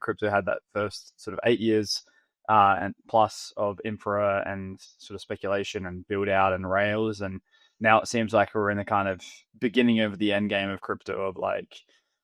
crypto had that first sort of 8 years and plus of infra and sort of speculation and build out and rails. And now it seems like we're in the kind of beginning of the end game of crypto, of like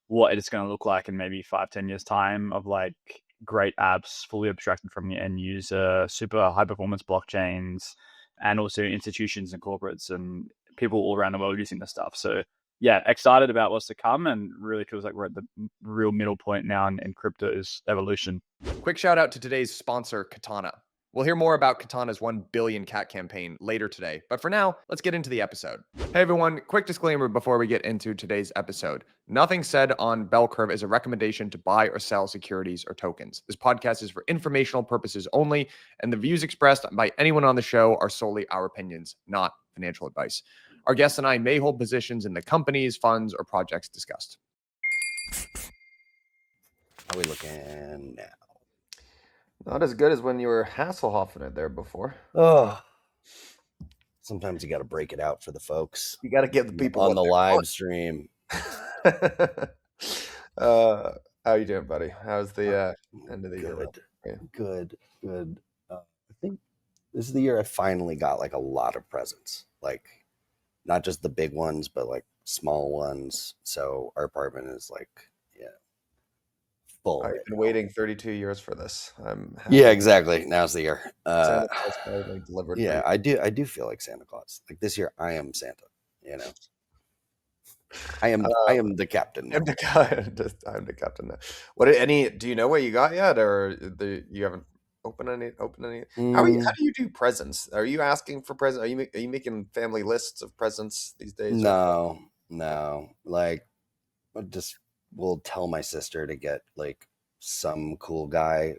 what it's going to look like in maybe 5-10 years time, of like great apps fully abstracted from the end user, super high performance blockchains, and also institutions and corporates and people all around the world using this stuff. So yeah, excited about what's to come, and really feels like we're at the real middle point now in crypto's evolution. Quick shout out to today's sponsor, Katana. We'll hear more about Katana's 1 billion cat campaign later today, but for now, let's get into the episode. Hey everyone, quick disclaimer before we get into today's episode. Nothing said on Bell Curve is a recommendation to buy or sell securities or tokens. This podcast is for informational purposes only, and the views expressed by anyone on the show are solely our opinions, not financial advice. Our guests and I may hold positions in the companies, funds, or projects discussed. How are we looking now? Not as good as when you were Hasselhoffing it there before. Oh, sometimes you got to break it out for the folks. You got to give the people on the live stream. How you doing, buddy? How's the end of the year? Good. I think this is the year I finally got like a lot of presents, like not just the big ones, but like small ones. So our apartment is like, full. I've been waiting 32 years for this. I'm happy. Yeah, exactly. Now's the year. Santa Claus finally delivered. Yeah, I do feel like Santa Claus. Like this year, I am Santa. You know, I am the captain. I'm the captain. Do you know what you got yet, or you haven't opened any? How do you do presents? Are you asking for presents? Are you making family lists of presents these days? No. Like, we'll tell my sister to get like some cool guy,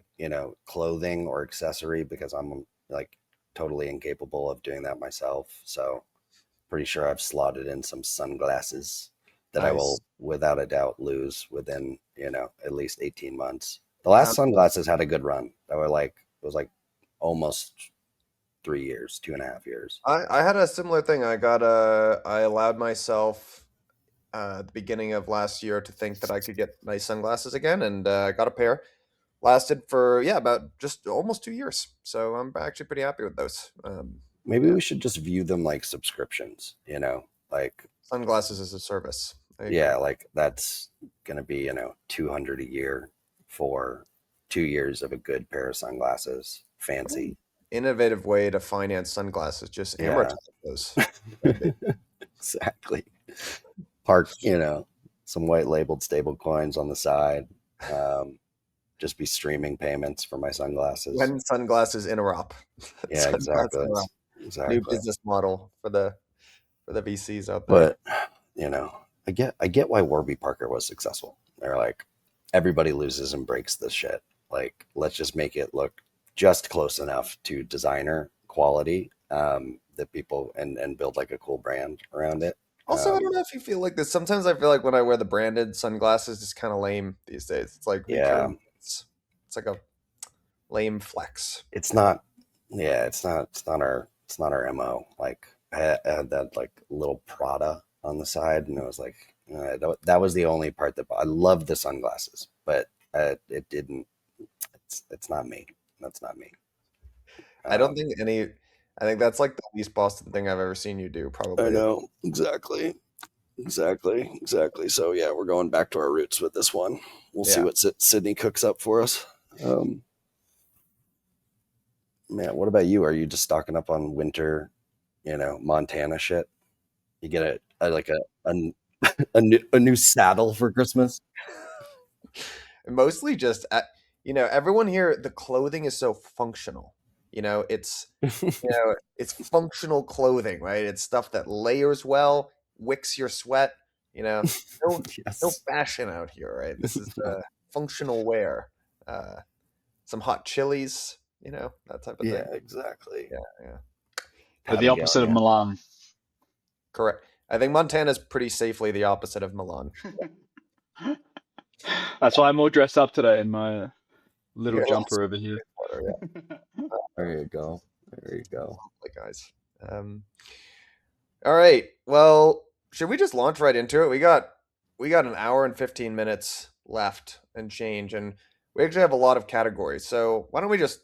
clothing or accessory, because I'm like totally incapable of doing that myself. So pretty sure I've slotted in some sunglasses that I will without a doubt lose within, at least 18 months. The last sunglasses had a good run. It was like almost 3 years, 2.5 years. I had a similar thing. I allowed myself at the beginning of last year to think that I could get nice sunglasses again, and I got a pair. Lasted for about just almost 2 years, so I'm actually pretty happy with those. Maybe we should just view them like subscriptions, like sunglasses as a service. Yeah, like that's gonna be $200 a year for 2 years of a good pair of sunglasses. Fancy, innovative way to finance sunglasses. Just amortize those. Exactly. Park, some white labeled stable coins on the side. Just be streaming payments for my sunglasses. When sunglasses interop. Yeah, exactly. New business model for the VCs out there. But I get why Warby Parker was successful. They're like, everybody loses and breaks this shit. Like, let's just make it look just close enough to designer quality that people and build like a cool brand around it. Also, I don't know if you feel like this. Sometimes I feel like when I wear the branded sunglasses, it's kind of lame these days. It's like, it's like a lame flex. It's not our MO. Like I had that like little Prada on the side, and it was like, that was the only part that I loved the sunglasses, but it didn't. It's not me. That's not me. I don't think I think that's like the least Boston thing I've ever seen you do, probably. I know. Exactly. So yeah, we're going back to our roots with this one. We'll see what Sydney cooks up for us. Man, what about you? Are you just stocking up on winter, Montana shit? You get a new saddle for Christmas? Mostly just, everyone here, the clothing is so functional. It's it's functional clothing, right? It's stuff that layers well, wicks your sweat. No fashion out here, right? This is functional wear. Some hot chilies, that type of thing. Yeah, exactly. Yeah. But the opposite of Milan. Correct. I think Montana's pretty safely the opposite of Milan. That's why I'm all dressed up today in my little jumper over here. There you go. Guys. All right. Well, should we just launch right into it? We got an hour and 15 minutes left and change, and we actually have a lot of categories. So why don't we just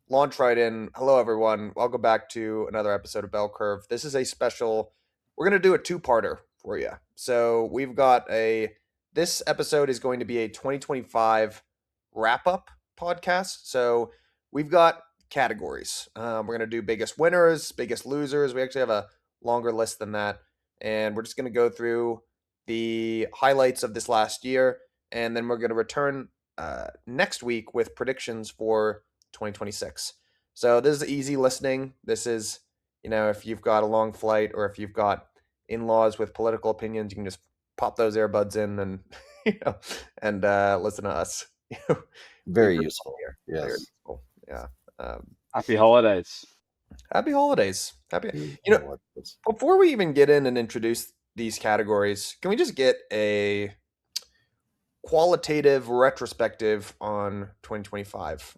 launch right in? Hello, everyone. Welcome back to another episode of Bell Curve. This is a special, we're going to do a two-parter for you. So we've got this episode is going to be a 2025 wrap-up podcast. So we've got categories. We're going to do biggest winners, biggest losers. We actually have a longer list than that. And we're just going to go through the highlights of this last year. And then we're going to return next week with predictions for 2026. So this is easy listening. This is, if you've got a long flight or if you've got in-laws with political opinions, you can just pop those earbuds in and, and listen to us. Very useful. Very Yes. useful. Yeah. Happy holidays. Happy holidays. Before we even get in and introduce these categories, can we just get a qualitative retrospective on 2025?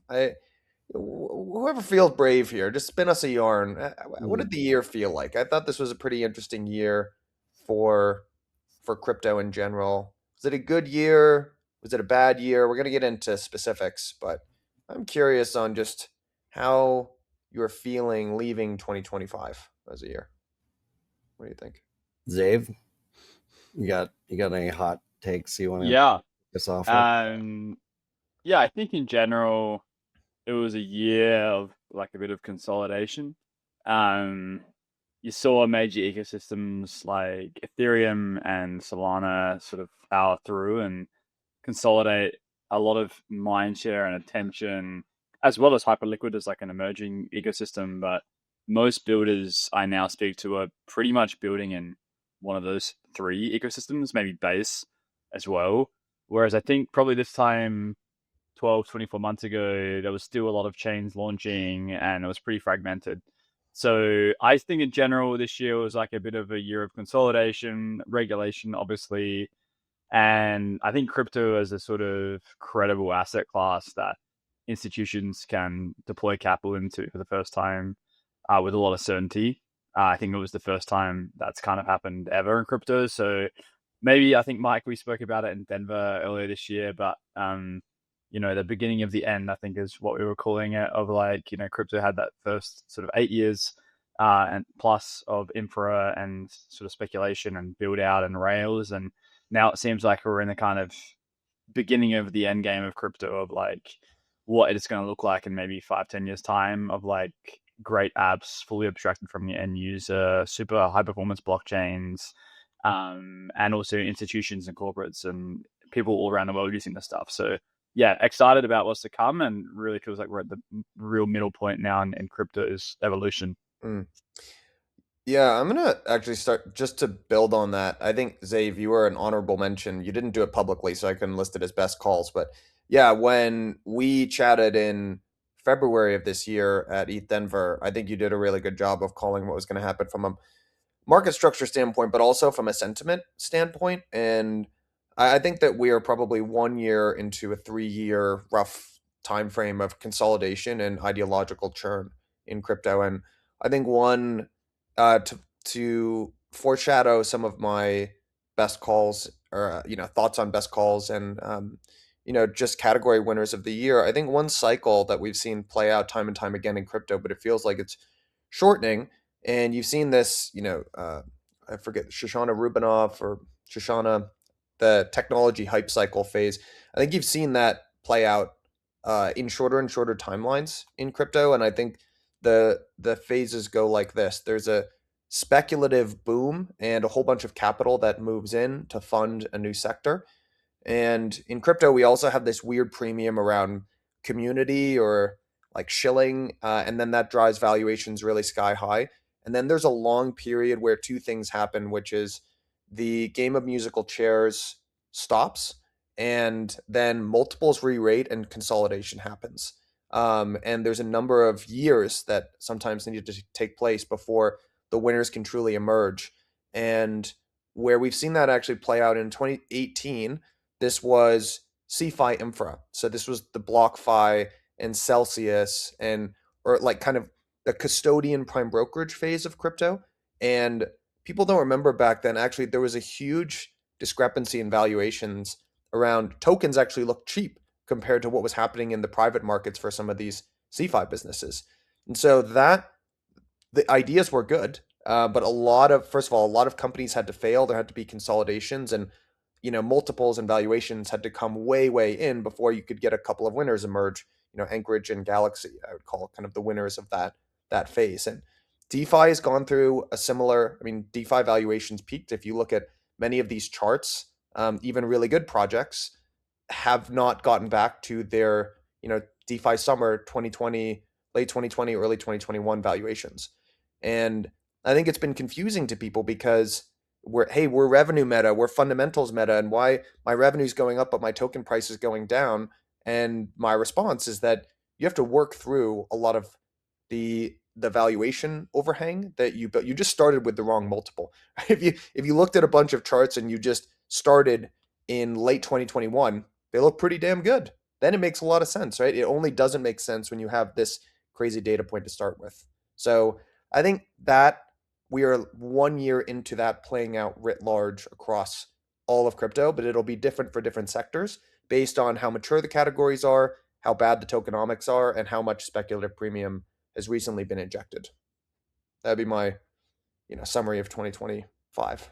Whoever feels brave here, just spin us a yarn. What did the year feel like? I thought this was a pretty interesting year for crypto in general. Was it a good year? Was it a bad year? We're going to get into specifics, but I'm curious on just how you're feeling leaving 2025 as a year. What do you think? Zave, you got any hot takes you want to kick us off with? Yeah, I think in general it was a year of like a bit of consolidation. You saw major ecosystems like Ethereum and Solana sort of power through and consolidate a lot of mindshare and attention, as well as Hyperliquid as like an emerging ecosystem. But most builders I now speak to are pretty much building in one of those three ecosystems, maybe base as well. Whereas I think probably this time 12, 24 months ago, there was still a lot of chains launching and it was pretty fragmented. So I think in general, this year was like a bit of a year of consolidation, regulation, obviously. And I think crypto as a sort of credible asset class that institutions can deploy capital into for the first time with a lot of certainty. I think it was the first time that's kind of happened ever in crypto. So maybe, I think, Mike, we spoke about it in Denver earlier this year, but the beginning of the end, I think, is what we were calling it, of like, crypto had that first sort of 8 years and plus of infra and sort of speculation and build out and rails. And now it seems like we're in the kind of beginning of the end game of crypto, of like what it's going to look like in maybe 5-10 years time, of like great apps fully abstracted from the end user, super high performance blockchains, and also institutions and corporates and people all around the world using this stuff. So yeah, excited about what's to come, and really feels like we're at the real middle point now in crypto's evolution. Yeah, I'm going to actually start just to build on that. I think, Xav, you were an honorable mention. You didn't do it publicly, so I couldn't list it as best calls. But yeah, when we chatted in February of this year at ETH Denver, I think you did a really good job of calling what was going to happen from a market structure standpoint, but also from a sentiment standpoint. And I think that we are probably 1 year into a 3-year rough time frame of consolidation and ideological churn in crypto. And I think one to foreshadow some of my best calls, or thoughts on best calls, and just category winners of the year. I think one cycle that we've seen play out time and time again in crypto, but it feels like it's shortening. And you've seen this, I forget, Shoshana Rubinoff or Shoshana, the technology hype cycle phase. I think you've seen that play out in shorter and shorter timelines in crypto. And I think the phases go like this. There's a speculative boom and a whole bunch of capital that moves in to fund a new sector. And in crypto, we also have this weird premium around community, or like shilling, and then that drives valuations really sky high. And then there's a long period where two things happen, which is the game of musical chairs stops, and then multiples re-rate and consolidation happens. And there's a number of years that sometimes need to take place before the winners can truly emerge. And where we've seen that actually play out in 2018, this was CeFi infra. So this was the BlockFi and Celsius, or like kind of the custodian prime brokerage phase of crypto. And people don't remember back then, actually, there was a huge discrepancy in valuations around tokens actually looked cheap compared to what was happening in the private markets for some of these CeFi businesses. And so that the ideas were good, but first of all, a lot of companies had to fail. There had to be consolidations, and multiples and valuations had to come way, way in before you could get a couple of winners emerge. Anchorage and Galaxy, I would call kind of the winners of that phase. And DeFi has gone through a similar. I mean, DeFi valuations peaked. If you look at many of these charts, even really good projects have not gotten back to their DeFi summer 2020, late 2020, early 2021 valuations. And I think it's been confusing to people because we're revenue meta, we're fundamentals meta, and why my revenue's going up but my token price is going down. And my response is that you have to work through a lot of the valuation overhang that you built. You just started with the wrong multiple. If you looked at a bunch of charts and you just started in late 2021, they look pretty damn good. Then it makes a lot of sense, right? It only doesn't make sense when you have this crazy data point to start with. So I think that we are 1 year into that playing out writ large across all of crypto, but it'll be different for different sectors based on how mature the categories are, how bad the tokenomics are, and how much speculative premium has recently been injected. That'd be my, summary of 2025.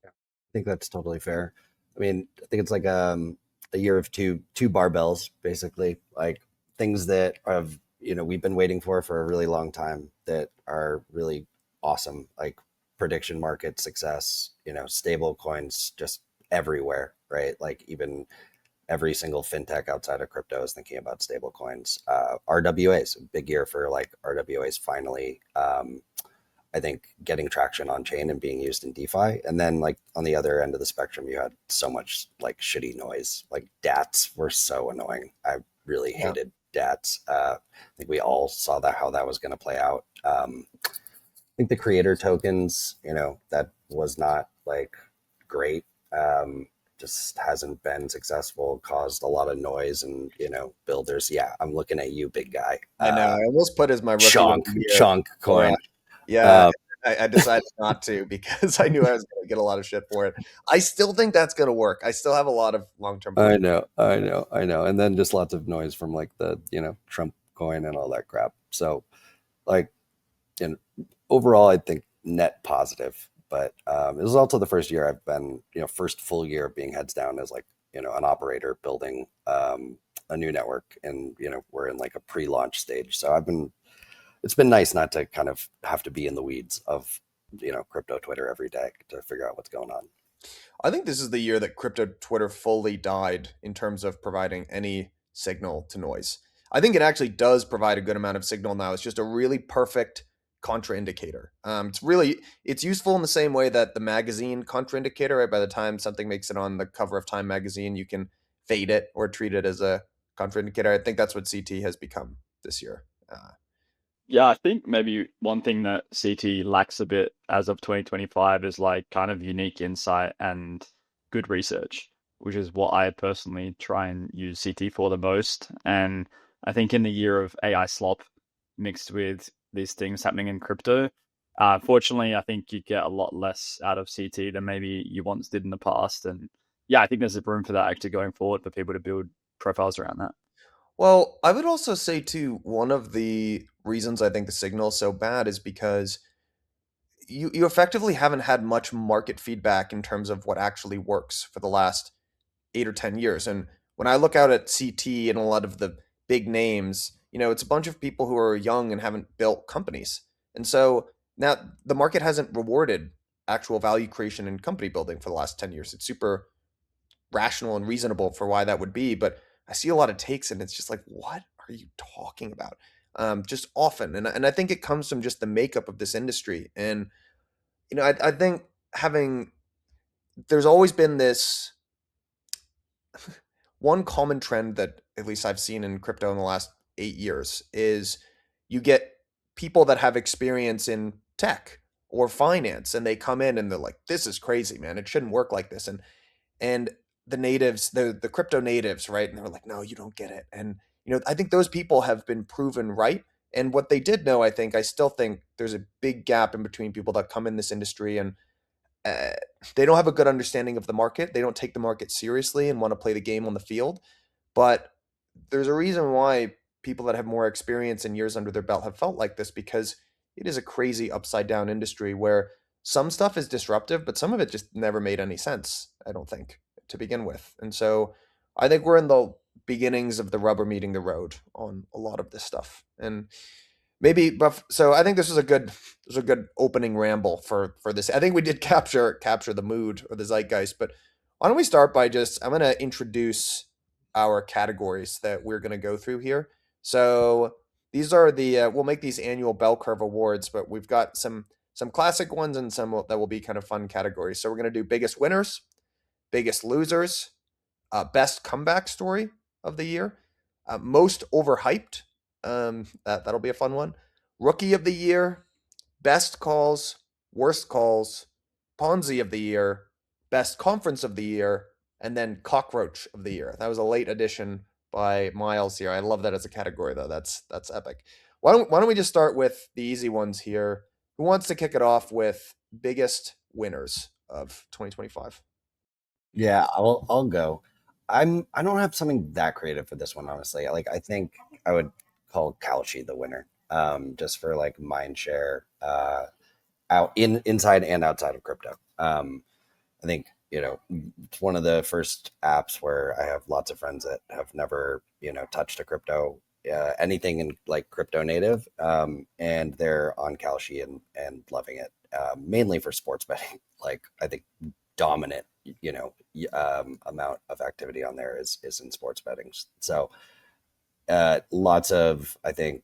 I think that's totally fair. I mean, I think it's like a year of two barbells, basically, like things that have we've been waiting for a really long time that are really awesome, like prediction market success, stable coins just everywhere, right? Like even every single fintech outside of crypto is thinking about stable coins. RWAs, big year for like RWAs finally, I think getting traction on chain and being used in DeFi. And then like on the other end of the spectrum, you had so much like shitty noise. Like DATs were so annoying. I really hated DATs. I think we all saw how that was going to play out. I think the creator tokens, that was not like great. Just hasn't been successful, caused a lot of noise, and builders. Yeah, I'm looking at you, big guy. I know. I almost put as my rookie chunk coin. Yeah, I decided not to because I knew I was going to get a lot of shit for it. I still think that's going to work. I still have a lot of long-term. I know. And then just lots of noise from like the Trump coin and all that crap. So, like, overall, I think net positive. But it was also the first year I've been, first full year of being heads down as like, an operator building a new network, and we're in like a pre-launch stage. So it's been nice not to kind of have to be in the weeds of crypto Twitter every day to figure out what's going on. I think this is the year that crypto Twitter fully died in terms of providing any signal to noise. I think it actually does provide a good amount of signal now. It's just a really perfect contraindicator. It's useful in the same way that the magazine contraindicator, right? By the time something makes it on the cover of Time magazine, you can fade it or treat it as a contraindicator. I think that's what CT has become this year. Yeah, I think maybe one thing that CT lacks a bit as of 2025 is like kind of unique insight and good research, which is what I personally try and use CT for the most. And I think in the year of AI slop mixed with these things happening in crypto, fortunately, I think you get a lot less out of CT than maybe you once did in the past. And yeah, I think there's a room for that actually going forward for people to build profiles around that. Well, I would also say too, one of the reasons I think the signal is so bad is because you effectively haven't had much market feedback in terms of what actually works for the last 8 or 10 years. And when I look out at CT and a lot of the big names, it's a bunch of people who are young and haven't built companies. And so now the market hasn't rewarded actual value creation and company building for the last 10 years. It's super rational and reasonable for why that would be. But I see a lot of takes and it's just like, what are you talking about? Just often. And I think it comes from just the makeup of this industry. And, I think there's always been this one common trend that at least I've seen in crypto in the last 8 years is you get people that have experience in tech or finance and they come in and they're like, this is crazy, man. It shouldn't work like this. And the natives, the crypto natives, right? And they're like, no, you don't get it. And, I think those people have been proven right. And what they did know, I still think there's a big gap in between people that come in this industry and they don't have a good understanding of the market. They don't take the market seriously and want to play the game on the field. But there's a reason why people that have more experience and years under their belt have felt like this, because it is a crazy upside down industry where some stuff is disruptive, but some of it just never made any sense, I don't think, to begin with. And so I think we're in the beginnings of the rubber meeting the road on a lot of this stuff. And maybe, but so I think this was a good opening ramble for this. I think we did capture the mood or the zeitgeist, but why don't we start by I'm going to introduce our categories that we're going to go through here. So these are we'll make these annual bell curve awards, but we've got some classic ones and some that will be kind of fun categories. So we're going to do biggest winners, biggest losers, best comeback story of the year, most overhyped. That'll be a fun one. Rookie of the year, best calls, worst calls, Ponzi of the year, best conference of the year, and then Cockroach of the year. That was a late addition by Myles here. I love that as a category though. That's epic. Why don't we just start with the easy ones here? Who wants to kick it off with biggest winners of 2025? Yeah, I'll go. I don't have something that creative for this one, honestly. Like, I think I would call Kalshi the winner, just for like mind share, inside and outside of crypto. I think, it's one of the first apps where I have lots of friends that have never, touched a crypto, anything in like crypto native, and they're on Kalshi and loving it, mainly for sports betting. Like, I think dominant, amount of activity on there is in sports betting. So lots of, I think,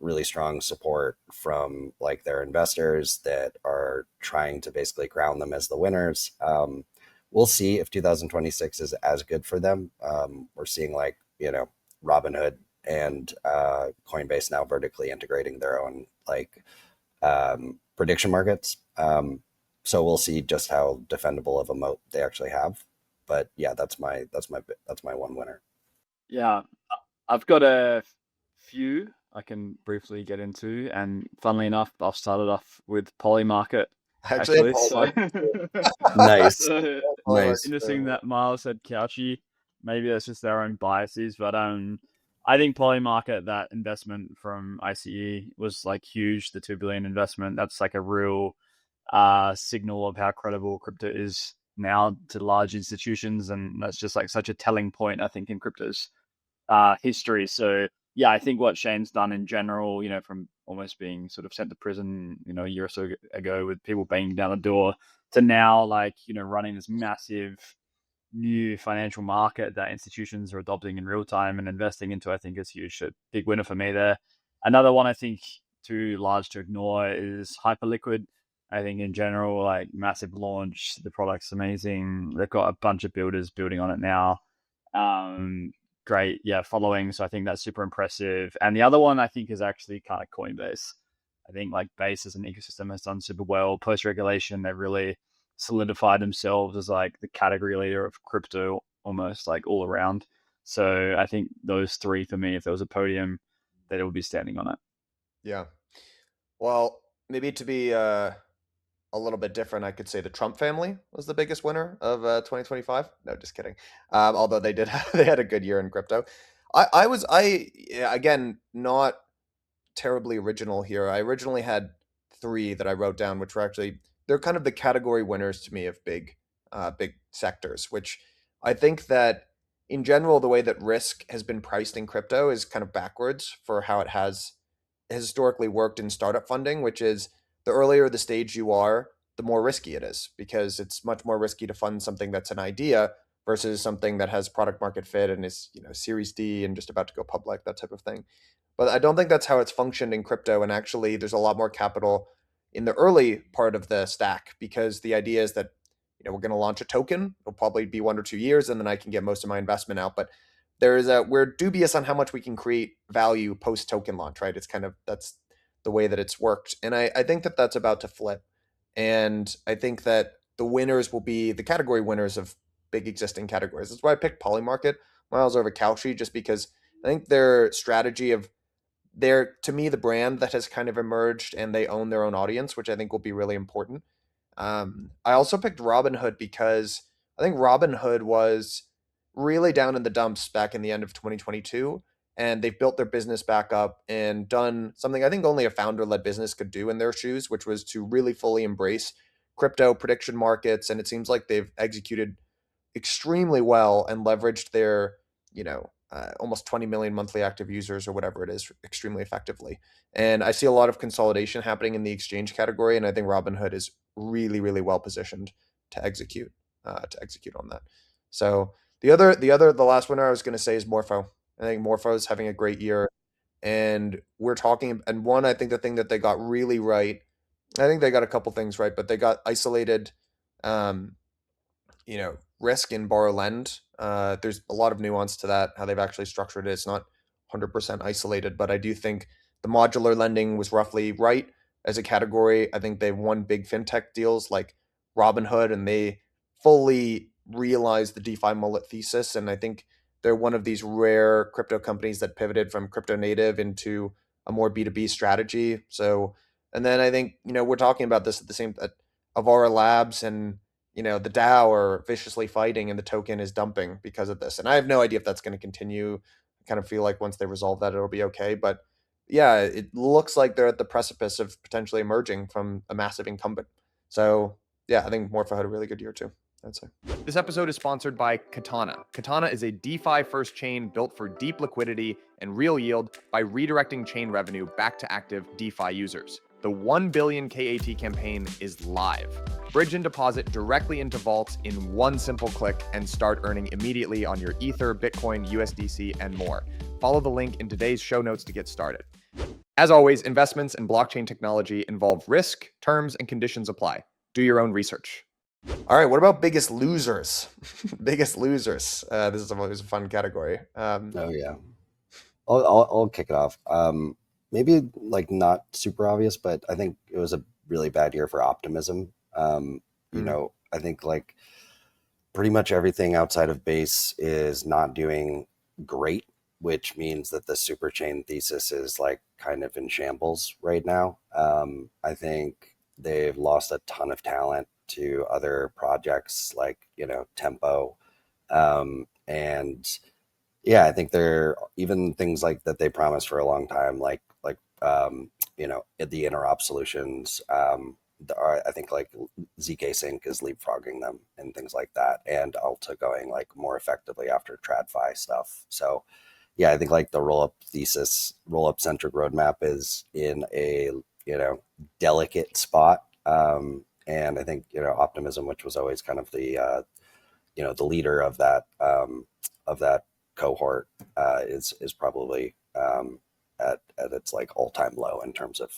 really strong support from like their investors that are trying to basically crown them as the winners. We'll see if 2026 is as good for them. We're seeing like, Robinhood and Coinbase now vertically integrating their own like prediction markets. So we'll see just how defendable of a moat they actually have. But yeah, that's my one winner. Yeah, I've got a few I can briefly get into, and funnily enough, I've started off with Polymarket. Actually, Nice. So Nice. interesting that Myles said Couchy. Maybe that's just their own biases, but I think Polymarket, that investment from ICE was like huge. The 2 billion investment, that's like a real signal of how credible crypto is now to large institutions, and that's just like such a telling point, I think, in crypto's history. So yeah, I think what Shane's done in general, from almost being sort of sent to prison, a year or so ago with people banging down the door, to now like, running this massive new financial market that institutions are adopting in real time and investing into, I think is huge. A big winner for me there. Another one I think too large to ignore is Hyperliquid. I think in general, like massive launch, the product's amazing. They've got a bunch of builders building on it now. Great, following. So I think that's super impressive. And the other one I think is actually kind of Coinbase. I think like Base as an ecosystem has done super well. Post regulation, they've really solidified themselves as like the category leader of crypto, almost like all around. So I think those three for me, if there was a podium, that it would be standing on it. Yeah. Well, maybe to be a little bit different, I could say the Trump family was the biggest winner of 2025. No, just kidding. Although they had a good year in crypto. Again, not terribly original here. I originally had 3 that I wrote down, which were actually, they're kind of the category winners to me of big sectors, which I think that in general, the way that risk has been priced in crypto is kind of backwards for how it has historically worked in startup funding, which is the earlier the stage you are, the more risky it is, because it's much more risky to fund something that's an idea versus something that has product market fit and is, Series D and just about to go public, that type of thing. But I don't think that's how it's functioned in crypto. And actually, there's a lot more capital in the early part of the stack, because the idea is that, we're going to launch a token. It'll probably be 1 or 2 years, and then I can get most of my investment out. But we're dubious on how much we can create value post token launch, right? It's kind of, that's the way that it's worked. And I think that that's about to flip. And I think that the winners will be the category winners of big existing categories. That's why I picked Polymarket Myles over Kalshi, just because I think their strategy of to me, the brand that has kind of emerged, and they own their own audience, which I think will be really important. I also picked Robinhood because I think Robinhood really down in the dumps back in the end of 2022. And they've built their business back up and done something I think only a founder-led business could do in their shoes, which was to really fully embrace crypto prediction markets. And it seems like they've executed extremely well and leveraged their, almost 20 million monthly active users or whatever it is extremely effectively. And I see a lot of consolidation happening in the exchange category. And I think Robinhood is really, really well positioned to execute on that. So the last winner I was going to say is Morpho. I think Morpho is having a great year. And we're talking, and one, I think the thing that they got really right, I think they got a couple things right, but they got isolated, risk in borrow lend. There's a lot of nuance to that, how they've actually structured it. It's not 100% isolated, but I do think the modular lending was roughly right as a category. I think they've won big fintech deals like Robinhood, and they fully realized the DeFi mullet thesis. And I think they're one of these rare crypto companies that pivoted from crypto native into a more B2B strategy. So, and then I think, we're talking about this at the same, Avara Labs and, the DAO are viciously fighting and the token is dumping because of this. And I have no idea if that's going to continue. I kind of feel like once they resolve that, it'll be okay. But yeah, it looks like they're at the precipice of potentially emerging from a massive incumbent. So yeah, I think Morpho had a really good year too, I'd say. This episode is sponsored by Katana. Katana is a DeFi first chain built for deep liquidity and real yield by redirecting chain revenue back to active DeFi users. The 1 billion KAT campaign is live. Bridge and deposit directly into vaults in one simple click and start earning immediately on your Ether, Bitcoin, USDC, and more. Follow the link in today's show notes to get started. As always, investments in blockchain technology involve risk, terms, and conditions apply. Do your own research. All right, what about biggest losers? Biggest losers. This is always a fun category. Oh yeah, I'll kick it off. Maybe like not super obvious, but I think it was a really bad year for optimism. I think like pretty much everything outside of base is not doing great, which means that the super chain thesis is like kind of in shambles right now. I think they've lost a ton of talent to other projects like, Tempo. And yeah, I think they're even things like that they promised for a long time, like the interop solutions. I think like ZK Sync is leapfrogging them and things like that, and Alta going like more effectively after TradFi stuff. So yeah, I think like the rollup centric roadmap is in a delicate spot. And I think optimism, which was always kind of the the leader of that cohort, is probably at its like all-time low in terms of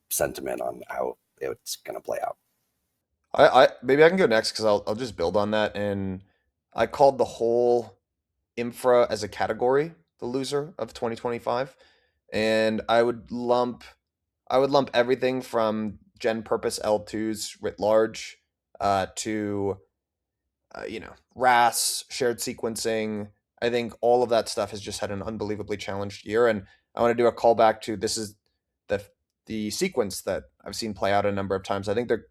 sentiment on how it's going to play out. I maybe I can go next because I'll just build on that. And I called the whole infra as a category the loser of 2025, and I would lump everything from gen purpose L2s writ large to RAS, shared sequencing. I think all of that stuff has just had an unbelievably challenged year. And I want to do a callback to this is the sequence that I've seen play out a number of times. I think there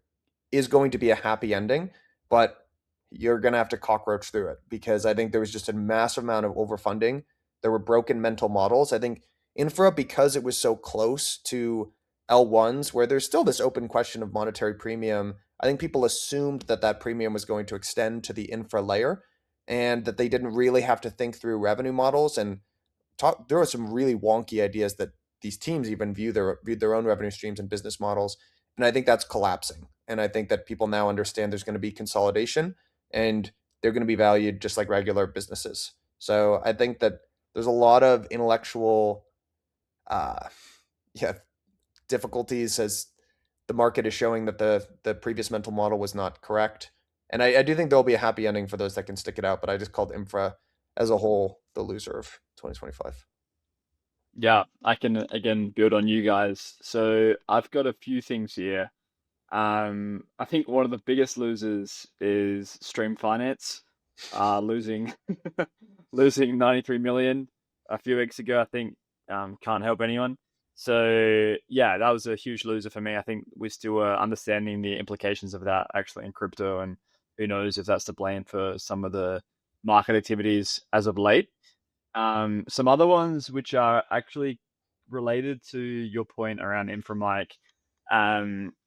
is going to be a happy ending, but you're going to have to cockroach through it because I think there was just a massive amount of overfunding. There were broken mental models. I think infra, because it was so close to L1s, where there's still this open question of monetary premium, I think people assumed that premium was going to extend to the infra layer and that they didn't really have to think through revenue models and there were some really wonky ideas that these teams even viewed their own revenue streams and business models. And I think that's collapsing. And I think that people now understand there's going to be consolidation and they're going to be valued just like regular businesses. So I think that there's a lot of intellectual difficulties as the market is showing that the previous mental model was not correct. And I do think there'll be a happy ending for those that can stick it out. But I just called infra as a whole the loser of 2025. Yeah, I can again build on you guys. So I've got a few things here. I think one of the biggest losers is Stream Finance, losing losing 93 million a few weeks ago. I think can't help anyone. So yeah, that was a huge loser for me. I think we're still understanding the implications of that actually in crypto, and who knows if that's to blame for some of the market activities as of late. Some other ones which are actually related to your point around infra, Mike.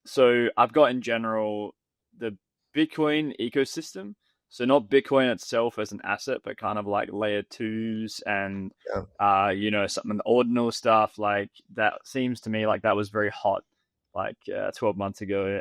So I've got in general the Bitcoin ecosystem. So not Bitcoin itself as an asset, but kind of like layer twos and some of the ordinal stuff like that. Seems to me like that was very hot like 12 months ago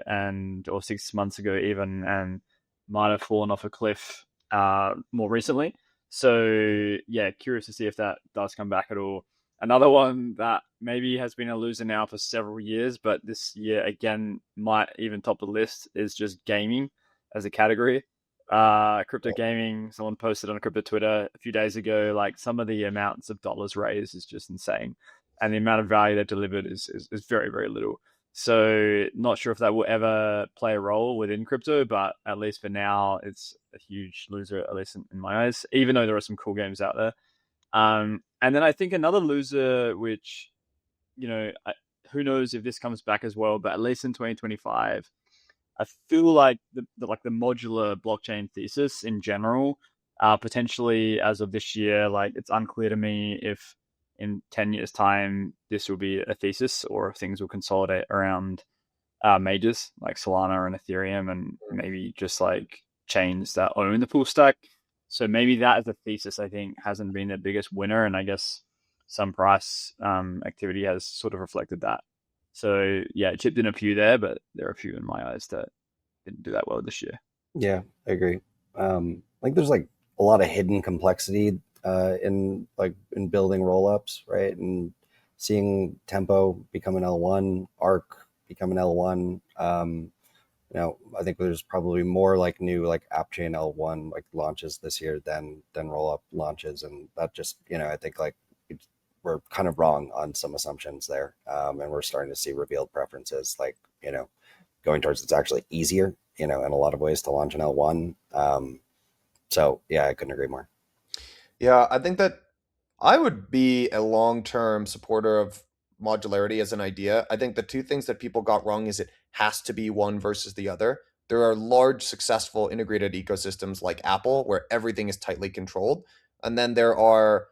or 6 months ago even, and might have fallen off a cliff more recently. So yeah, curious to see if that does come back at all. Another one that maybe has been a loser now for several years, but this year again might even top the list, is just gaming as a category. Crypto gaming, someone posted on crypto Twitter a few days ago, like some of the amounts of dollars raised is just insane. And the amount of value they delivered is very, very little. So not sure if that will ever play a role within crypto, but at least for now, it's a huge loser, at least in my eyes, even though there are some cool games out there. And then I think another loser, which, who knows if this comes back as well, but at least in 2025, I feel like the modular blockchain thesis in general, potentially as of this year, like it's unclear to me if in 10 years time, this will be a thesis or if things will consolidate around majors like Solana and Ethereum and maybe just like chains that own the full stack. So maybe that as a thesis, I think, hasn't been the biggest winner. And I guess some price activity has sort of reflected that. So yeah, it chipped in a few there, but there are a few in my eyes that didn't do that well this year. Yeah, I agree. Like there's like a lot of hidden complexity in building rollups, right? And seeing Tempo become an L1, Arc become an L1. I think there's probably more like new like app chain L1 like launches this year than rollup launches, and that just I think like we're kind of wrong on some assumptions there, and we're starting to see revealed preferences like going towards it's actually easier in a lot of ways to launch an L1. So yeah, I couldn't agree more. Yeah, I think that I would be a long-term supporter of modularity as an idea. I think the two things that people got wrong is it has to be one versus the other. There are large, successful integrated ecosystems like Apple where everything is tightly controlled. And then there are,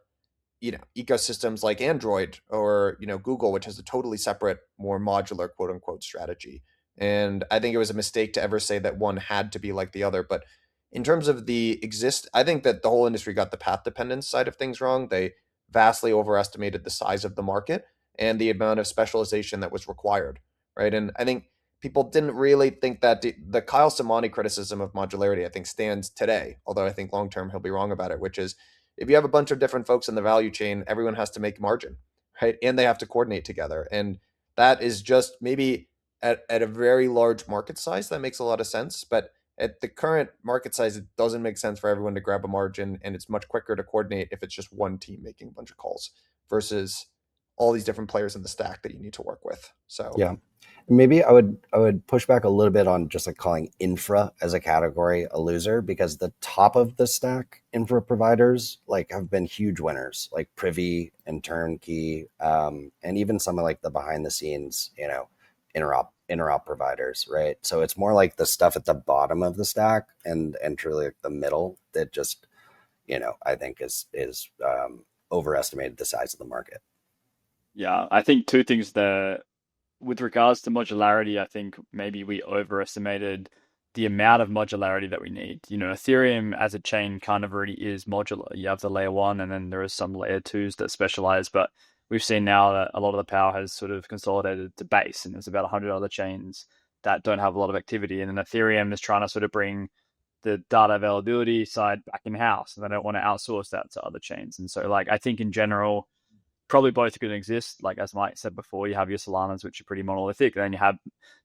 ecosystems like Android or, Google, which has a totally separate, more modular, quote unquote, strategy. And I think it was a mistake to ever say that one had to be like the other. But in terms of I think that the whole industry got the path dependence side of things wrong. They vastly overestimated the size of the market and the amount of specialization that was required, right? And I think people didn't really think that the Kyle Samani criticism of modularity, I think, stands today, although I think long-term he'll be wrong about it, which is if you have a bunch of different folks in the value chain, everyone has to make margin, right? And they have to coordinate together. And that is just maybe at a very large market size, that makes a lot of sense. But at the current market size, it doesn't make sense for everyone to grab a margin, and it's much quicker to coordinate if it's just one team making a bunch of calls versus all these different players in the stack that you need to work with. So yeah, maybe I would push back a little bit on just like calling infra as a category a loser, because the top of the stack infra providers like have been huge winners, like Privy and Turnkey, and even some of like the behind the scenes, interop providers, right? So it's more like the stuff at the bottom of the stack and truly like the middle that just I think is overestimated the size of the market. Yeah, I think two things there. With regards to modularity, I think maybe we overestimated the amount of modularity that we need. Ethereum as a chain kind of already is modular. You have the layer one, and then there are some layer twos that specialize, but we've seen now that a lot of the power has sort of consolidated to base, and there's about 100 other chains that don't have a lot of activity. And then Ethereum is trying to sort of bring the data availability side back in house, and they don't want to outsource that to other chains. And so, like, I think in general, probably both going to exist. Like as Mike said before, you have your Solanas, which are pretty monolithic. Then you have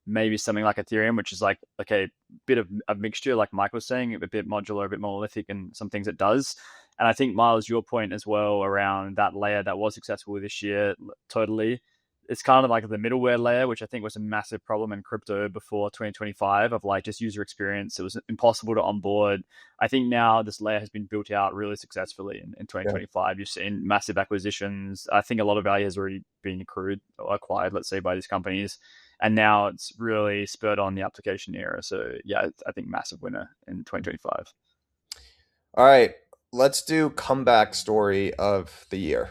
maybe something like Ethereum, which is like a bit of a mixture, like Mike was saying, a bit modular, a bit monolithic, and some things it does. And I think, Myles, your point as well around that layer that was successful this year, totally. It's kind of like the middleware layer, which I think was a massive problem in crypto before 2025 of like just user experience. It was impossible to onboard. I think now this layer has been built out really successfully in 2025. Yeah. You've seen massive acquisitions. I think a lot of value has already been accrued or acquired, let's say, by these companies. And now it's really spurred on the application era. So yeah, I think massive winner in 2025. All right. let's do comeback story of the year.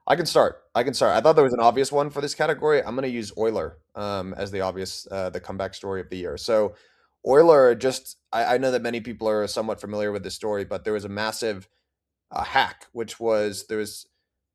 I can start. I thought there was an obvious one for this category. I'm going to use Euler as the obvious, the comeback story of the year. So, Euler just, I know that many people are somewhat familiar with this story, but there was a massive hack, which was, there was,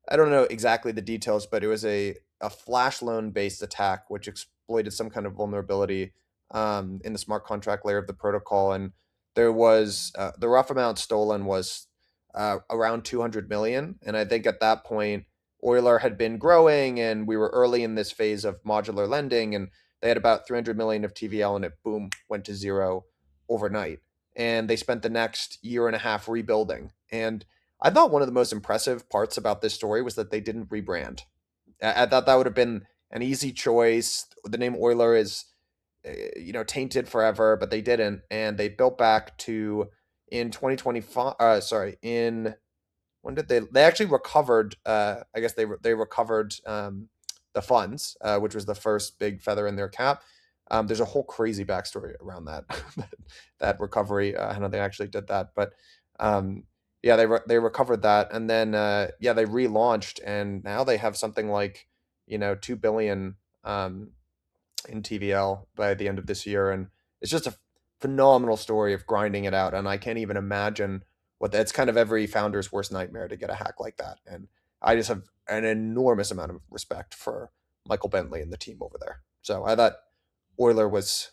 I don't know exactly the details, but it was a flash loan based attack, which exploited some kind of vulnerability in the smart contract layer of the protocol. And there was, the rough amount stolen was around 200 million. And I think at that point, Euler had been growing and we were early in this phase of modular lending and they had about 300 million of TVL and it boom went to zero overnight. And they spent the next year and a half rebuilding. And I thought one of the most impressive parts about this story was that they didn't rebrand. I thought that would have been an easy choice. The name Euler is, tainted forever, but they didn't, and they built back to in 2025. In when did they actually recovered? I guess they recovered the funds, which was the first big feather in their cap. There's a whole crazy backstory around that that recovery. I know they actually did that, but yeah, they recovered that, and then yeah, they relaunched, and now they have something like 2 billion in TVL by the end of this year, and it's just a phenomenal story of grinding it out, and I can't even imagine what that's kind of every founder's worst nightmare to get a hack like that, and I just have an enormous amount of respect for Michael Bentley and the team over there. So I thought Euler was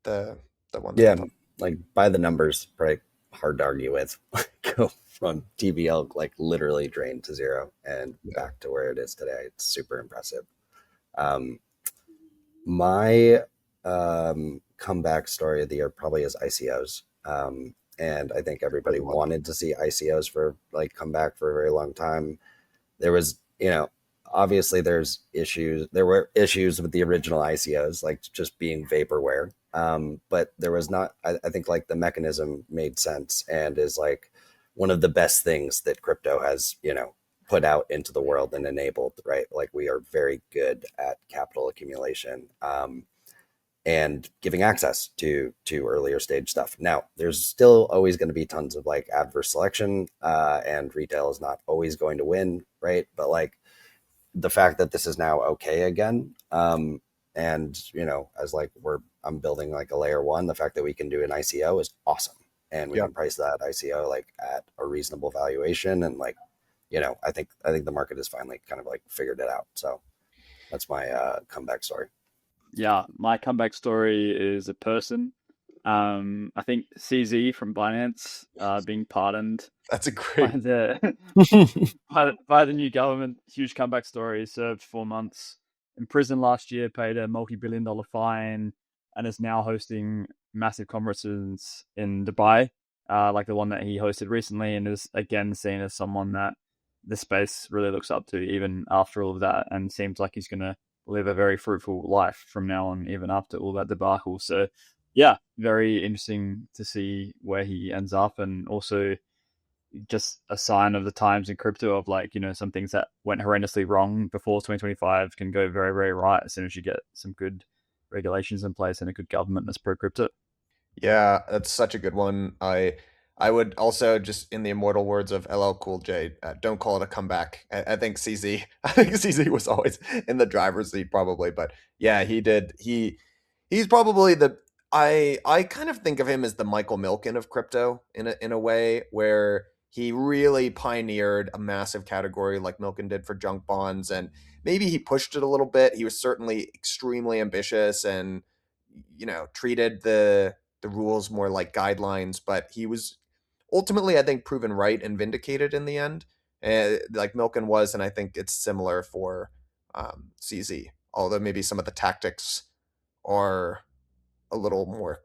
the one. That Yeah, like by the numbers, right? Hard to argue with. Go from TVL like literally drained to zero and back to where it is today. It's super impressive. My comeback story of the year probably is ICOs. And I think everybody wanted to see ICOs for like come back for a very long time. There was, obviously there were issues with the original ICOs, like just being vaporware. But there was not, I think like the mechanism made sense and is like one of the best things that crypto has, put out into the world and enabled, right? Like we are very good at capital accumulation and giving access to earlier stage stuff. Now, there's still always going to be tons of like adverse selection and retail is not always going to win, right? But like the fact that this is now okay again, and as like I'm building like a layer one, the fact that we can do an ICO is awesome, and we can price that ICO like at a reasonable valuation, and like I think the market has finally kind of like figured it out. So that's my comeback story. Yeah, my comeback story is a person. I think CZ from Binance being pardoned. That's a great by the new government. Huge comeback story. Served 4 months in prison last year, paid a multi-billion-dollar fine, and is now hosting massive conferences in Dubai, like the one that he hosted recently, and is again seen as someone that the space really looks up to, even after all of that, and seems like he's going to live a very fruitful life from now on, even after all that debacle. So, yeah, very interesting to see where he ends up, and also just a sign of the times in crypto of like, some things that went horrendously wrong before 2025 can go very, very right as soon as you get some good regulations in place and a good government that's pro crypto. Yeah, that's such a good one. I would also, just in the immortal words of LL Cool J, don't call it a comeback. I think CZ, I think CZ was always in the driver's seat probably, but yeah, he did. He's probably I kind of think of him as the Michael Milken of crypto in a way, where he really pioneered a massive category like Milken did for junk bonds, and maybe he pushed it a little bit. He was certainly extremely ambitious and treated the rules more like guidelines, but he was ultimately, I think, proven right and vindicated in the end, like Milken was, and I think it's similar for CZ, although maybe some of the tactics are a little more,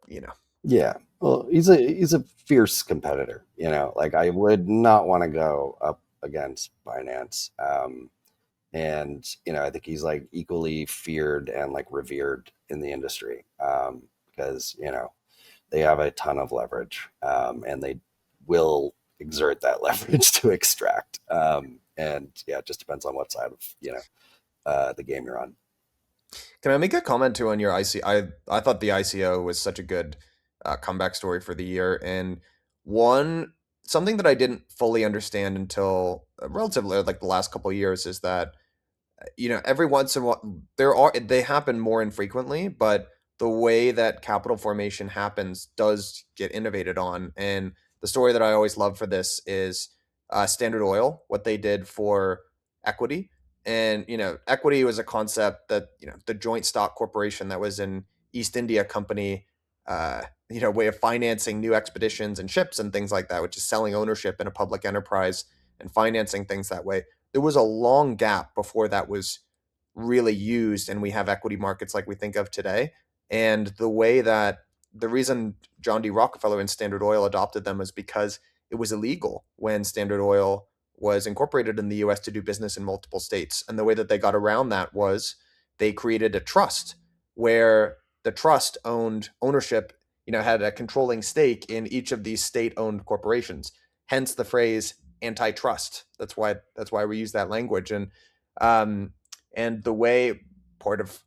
Yeah, well, he's a fierce competitor. Like I would not want to go up against Binance, and I think he's like equally feared and like revered in the industry, because they have a ton of leverage, and they will exert that leverage to extract. And yeah, it just depends on what side of the game you're on. Can I make a comment too on your ICO? I thought the ICO was such a good comeback story for the year, and one something that I didn't fully understand until relatively like the last couple of years is that every once in a while they happen more infrequently, but the way that capital formation happens does get innovated on. And the story that I always love for this is Standard Oil, what they did for equity. And equity was a concept that the joint stock corporation that was in East India Company, way of financing new expeditions and ships and things like that, which is selling ownership in a public enterprise and financing things that way. There was a long gap before that was really used, and we have equity markets like we think of today. And the reason John D. Rockefeller and Standard Oil adopted them is because it was illegal when Standard Oil was incorporated in the US to do business in multiple states. And the way that they got around that was they created a trust where the trust owned ownership, had a controlling stake in each of these state-owned corporations. Hence the phrase antitrust. That's why we use that language. And the way part of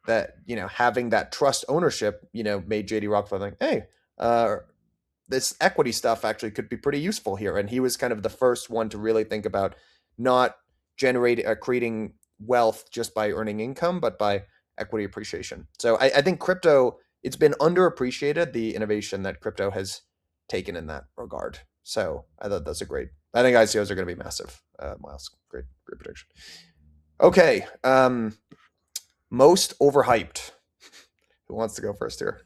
that, having that trust ownership, made JD Rockefeller think, hey, this equity stuff actually could be pretty useful here. And he was kind of the first one to really think about not creating wealth just by earning income, but by equity appreciation. So I think crypto, it's been underappreciated, the innovation that crypto has taken in that regard. So I thought that's I think ICOs are going to be massive. Myles, great prediction. Okay. Most overhyped. Who wants to go first here?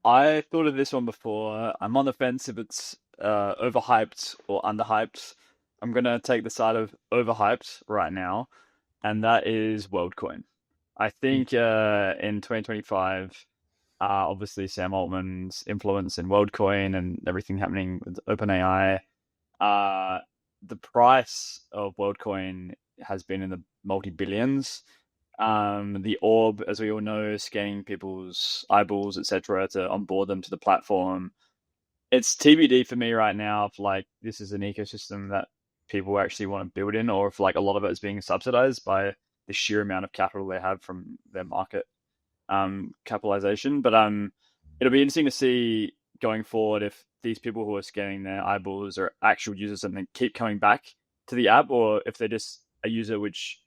I thought of this one before. I'm on the fence if it's overhyped or underhyped. I'm gonna take the side of overhyped right now, and that is WorldCoin. I think in 2025, obviously Sam Altman's influence in WorldCoin and everything happening with OpenAI, the price of WorldCoin has been in the multi-billions. The orb, as we all know, scanning people's eyeballs, etc., to onboard them to the platform. It's TBD for me right now if like this is an ecosystem that people actually want to build in, or if like a lot of it is being subsidized by the sheer amount of capital they have from their market capitalization. But it'll be interesting to see going forward if these people who are scanning their eyeballs are actual users and then keep coming back to the app, or if they're just a user which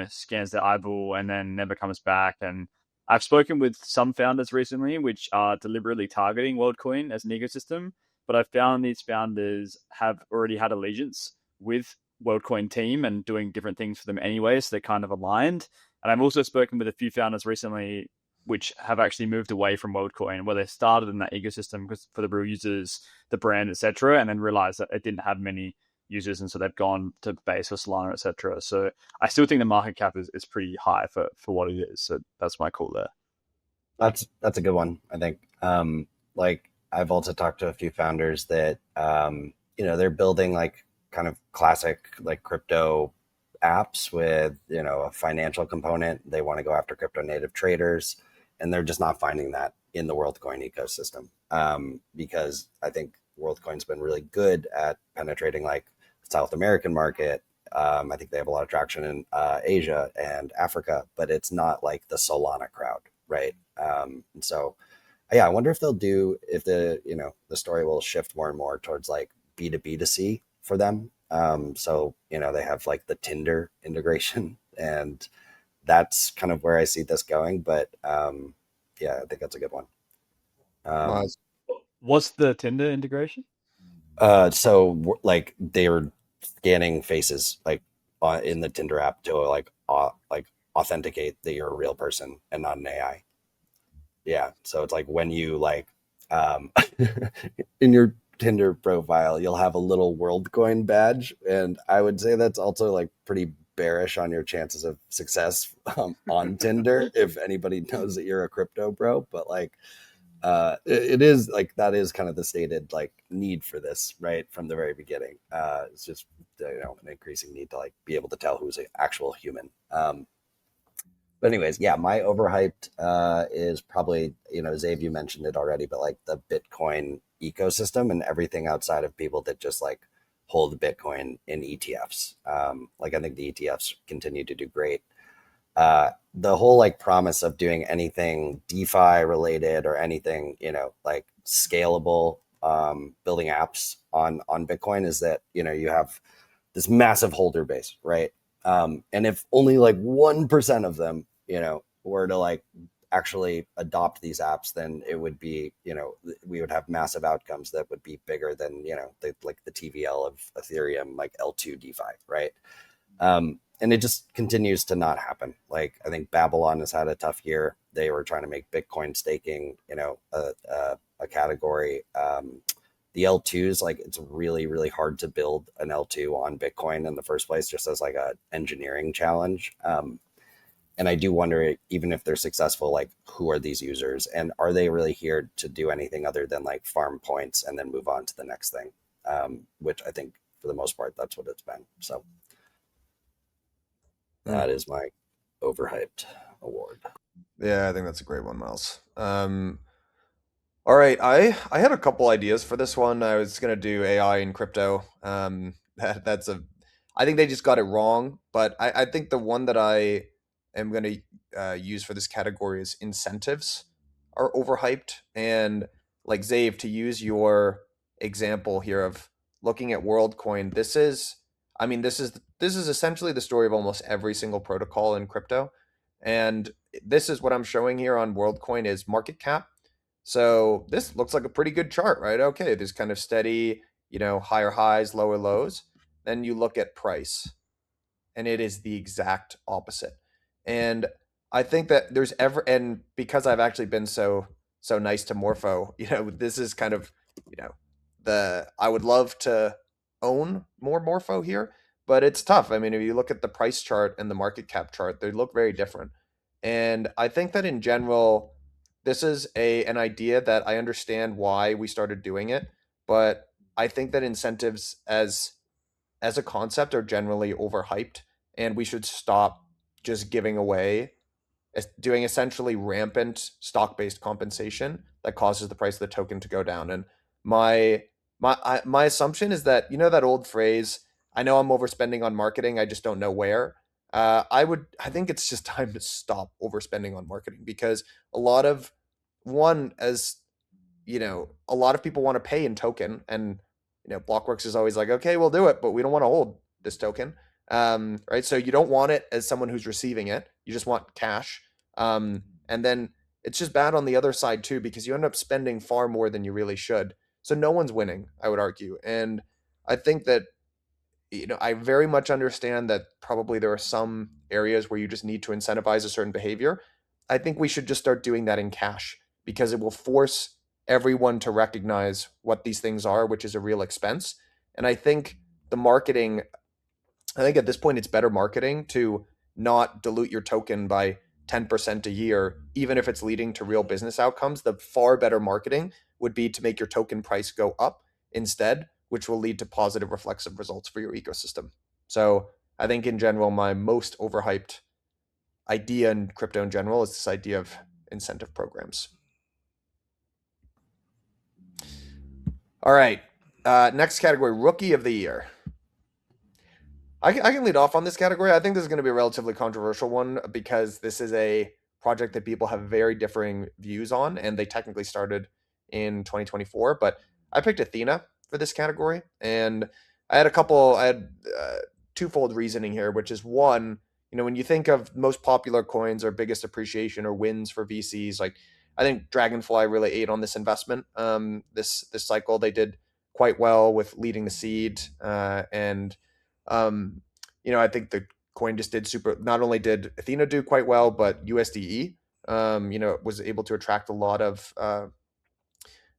scans their eyeball and then never comes back. And I've spoken with some founders recently which are deliberately targeting WorldCoin as an ecosystem, but I've found these founders have already had allegiance with WorldCoin team and doing different things for them anyway, so they're kind of aligned. And I've also spoken with a few founders recently which have actually moved away from WorldCoin, where they started in that ecosystem because for the real users, the brand, etc., and then realized that it didn't have many users, and so they've gone to Base or Solana, etc. So I still think the market cap is pretty high for what it is. So that's my call there. That's a good one, I think. Like I've also talked to a few founders that they're building like kind of classic like crypto apps with a financial component. They want to go after crypto native traders, and they're just not finding that in the WorldCoin ecosystem, because I think WorldCoin's been really good at penetrating like South American market. I think they have a lot of traction in Asia and Africa, but it's not like the Solana crowd, right? And so yeah, I wonder if the story will shift more and more towards like B2B2C for them. So they have like the Tinder integration, and that's kind of where I see this going. But yeah, I think that's a good one. What's the Tinder integration? So like they were scanning faces like in the Tinder app to like authenticate that you're a real person and not an AI. Yeah, so it's like when you like in your Tinder profile, you'll have a little WorldCoin badge, and I would say that's also like pretty bearish on your chances of success on Tinder if anybody knows that you're a crypto bro. But like it is like that is kind of the stated like need for this right from the very beginning. It's just an increasing need to like be able to tell who's an actual human. But anyways, yeah, my overhyped is probably, Xavier, you mentioned it already, but like the Bitcoin ecosystem and everything outside of people that just like hold Bitcoin in ETFs. Like I think the ETFs continue to do great. The whole like promise of doing anything DeFi related or anything, like scalable building apps on Bitcoin is that, you know, you have this massive holder base, right? And if only like 1% of them, you know, were to like actually adopt these apps, then it would be, you know, we would have massive outcomes that would be bigger than, you know, like the TVL of Ethereum, like L2 DeFi, right? And it just continues to not happen. Like, I think Babylon has had a tough year. They were trying to make Bitcoin staking, you know, a category. The L2s, like, it's really, really hard to build an L2 on Bitcoin in the first place, just as like a engineering challenge. And I do wonder, even if they're successful, like, who are these users, and are they really here to do anything other than like farm points and then move on to the next thing? Which I think for the most part, that's what it's been. So that is my overhyped award. Yeah, I think that's a great one, Myles. All right, I had a couple ideas for this one. I was gonna do AI and crypto. That's a, I think they just got it wrong. But I think the one that I am gonna use for this category is incentives are overhyped. And like Xavier, to use your example here of looking at WorldCoin, this is, I mean, this is essentially the story of almost every single protocol in crypto. And this is what I'm showing here on WorldCoin is market cap. So this looks like a pretty good chart, right? Okay, there's kind of steady, you know, higher highs, lower lows. Then you look at price, and it is the exact opposite. And I think that there's and because I've actually been so nice to Morpho, you know, this is kind of, you know, I would love to own more Morpho here, but it's tough. I mean, if you look at the price chart and the market cap chart, they look very different. And I think that in general, this is an idea that I understand why we started doing it, but I think that incentives as a concept are generally overhyped, and we should stop just giving away, doing essentially rampant stock-based compensation that causes the price of the token to go down. And my assumption is that, you know, that old phrase, I know I'm overspending on marketing, I just don't know where. I think it's just time to stop overspending on marketing, because a lot of as you know, a lot of people want to pay in token, and you know, Blockworks is always like, okay, we'll do it, but we don't want to hold this token, right? So you don't want it as someone who's receiving it; you just want cash, and then it's just bad on the other side too, because you end up spending far more than you really should. So no one's winning, I would argue, and I think that, you know, I very much understand that probably there are some areas where you just need to incentivize a certain behavior. I think we should just start doing that in cash, because it will force everyone to recognize what these things are, which is a real expense. And I think at this point, it's better marketing to not dilute your token by 10% a year, even if it's leading to real business outcomes. The far better marketing would be to make your token price go up instead, which will lead to positive reflexive results for your ecosystem. So I think in general, my most overhyped idea in crypto in general is this idea of incentive programs. All right. Next category, Rookie of the Year. I can lead off on this category. I think this is going to be a relatively controversial one, because this is a project that people have very differing views on, and they technically started in 2024. But I picked Athena for this category, and I had twofold reasoning here, which is one, you know, when you think of most popular coins or biggest appreciation or wins for VCs, like I think Dragonfly really ate on this investment. This cycle, they did quite well with leading the seed, and you know, I think the coin just did super. Not only did Athena do quite well, but USDE, you know, was able to attract a lot of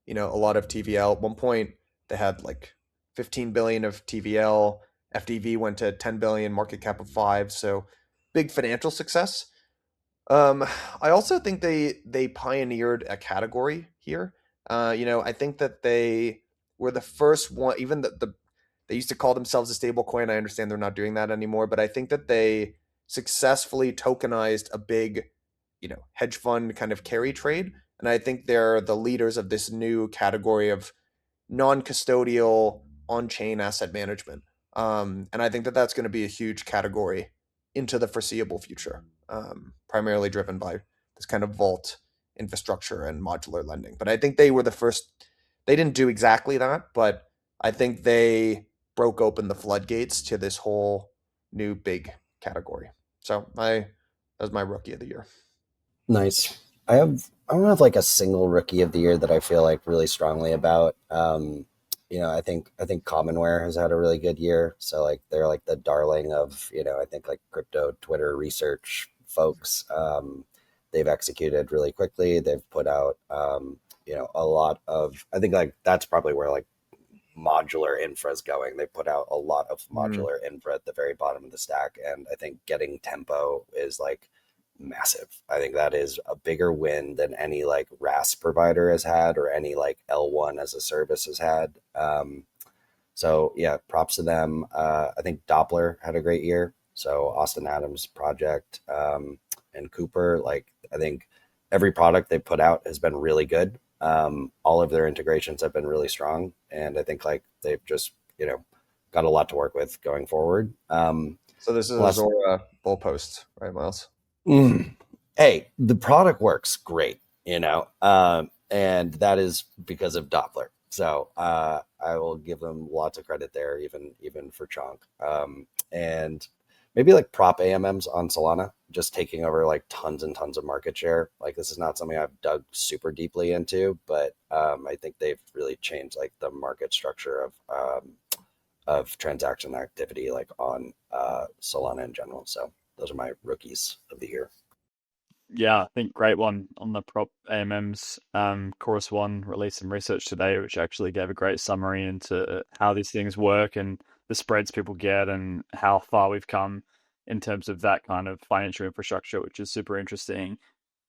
TVL. At one point, they had like 15 billion of TVL. FDV went to 10 billion, market cap of 5. So big financial success. I also think they pioneered a category here. You know, I think that they were the first one. Even they used to call themselves a stable coin. I understand they're not doing that anymore, but I think that they successfully tokenized a big, you know, hedge fund kind of carry trade. And I think they're the leaders of this new category of non-custodial on-chain asset management. And I think that that's going to be a huge category into the foreseeable future, primarily driven by this kind of vault infrastructure and modular lending. But I think they were the first they didn't do exactly that, but I think they broke open the floodgates to this whole new big category. So that was my rookie of the year. Nice. I don't have like a single rookie of the year that I feel like really strongly about. I think Commonwear has had a really good year. So like they're like the darling of, I think like crypto Twitter research folks. They've executed really quickly. They've put out a lot of, I think like that's probably where like modular infra is going. They put out a lot of modular infra at the very bottom of the stack. And I think getting Tempo is like massive. I think that is a bigger win than any like RAS provider has had or any like L1 as a service has had. So yeah, props to them. I think Doppler had a great year. So Austin Adams project and Cooper, like I think every product they put out has been really good. All of their integrations have been really strong. And I think like they've just, got a lot to work with going forward. So this is a Zora bull post, right, Myles? Hey, the product works great, and that is because of Doppler. So I will give them lots of credit there, even for Chonk. And maybe like prop AMMs on Solana, just taking over like tons and tons of market share. Like this is not something I've dug super deeply into, but I think they've really changed like the market structure of transaction activity like on Solana in general. So those are my rookies of the year. Yeah, I think great one on the prop AMMs. Chorus One released some research today, which actually gave a great summary into how these things work and the spreads people get and how far we've come in terms of that kind of financial infrastructure, which is super interesting.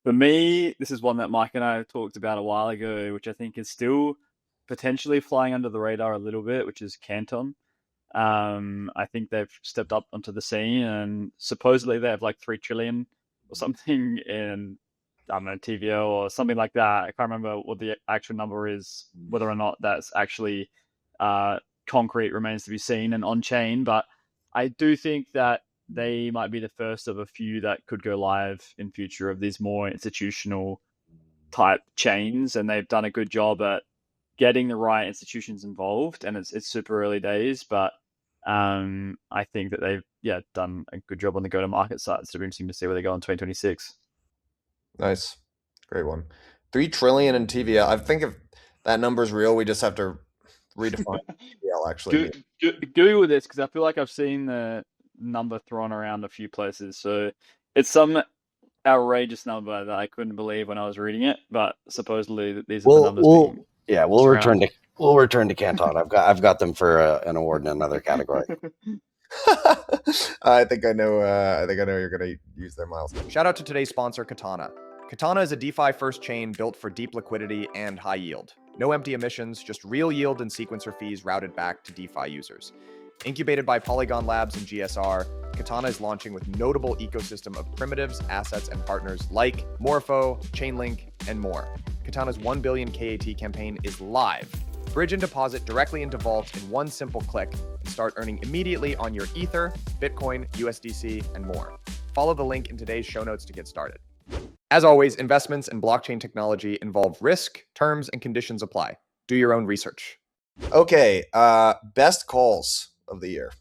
For me, this is one that Mike and I talked about a while ago, which I think is still potentially flying under the radar a little bit, which is Canton. I think they've stepped up onto the scene and supposedly they have like 3 trillion or something in, I don't know, TVL or something like that. I can't remember what the actual number is, whether or not that's actually concrete remains to be seen and on chain. But I do think that they might be the first of a few that could go live in future of these more institutional type chains. And they've done a good job at getting the right institutions involved. And it's super early days, but I think that they've done a good job on the go-to-market side. It's super interesting to see where they go in 2026. Nice, great one. 3 trillion in TVL. I think if that number is real, we just have to redefine TVL actually. Google this because I feel like I've seen the number thrown around a few places. So it's some outrageous number that I couldn't believe when I was reading it, but supposedly these are the numbers. We'll return to Canton. I've got them for an award in another category. I think I know you're gonna use their Myles. Shout out to today's sponsor, Katana. Katana is a DeFi first chain built for deep liquidity and high yield. No empty emissions, just real yield and sequencer fees routed back to DeFi users. Incubated by Polygon Labs and GSR, Katana is launching with notable ecosystem of primitives, assets, and partners like Morpho, Chainlink, and more. Katana's 1 billion KAT campaign is live. Bridge and deposit directly into Vault in one simple click and start earning immediately on your Ether, Bitcoin, USDC, and more. Follow the link in today's show notes to get started. As always, investments in blockchain technology involve risk, terms, and conditions apply. Do your own research. Okay, best calls of the year.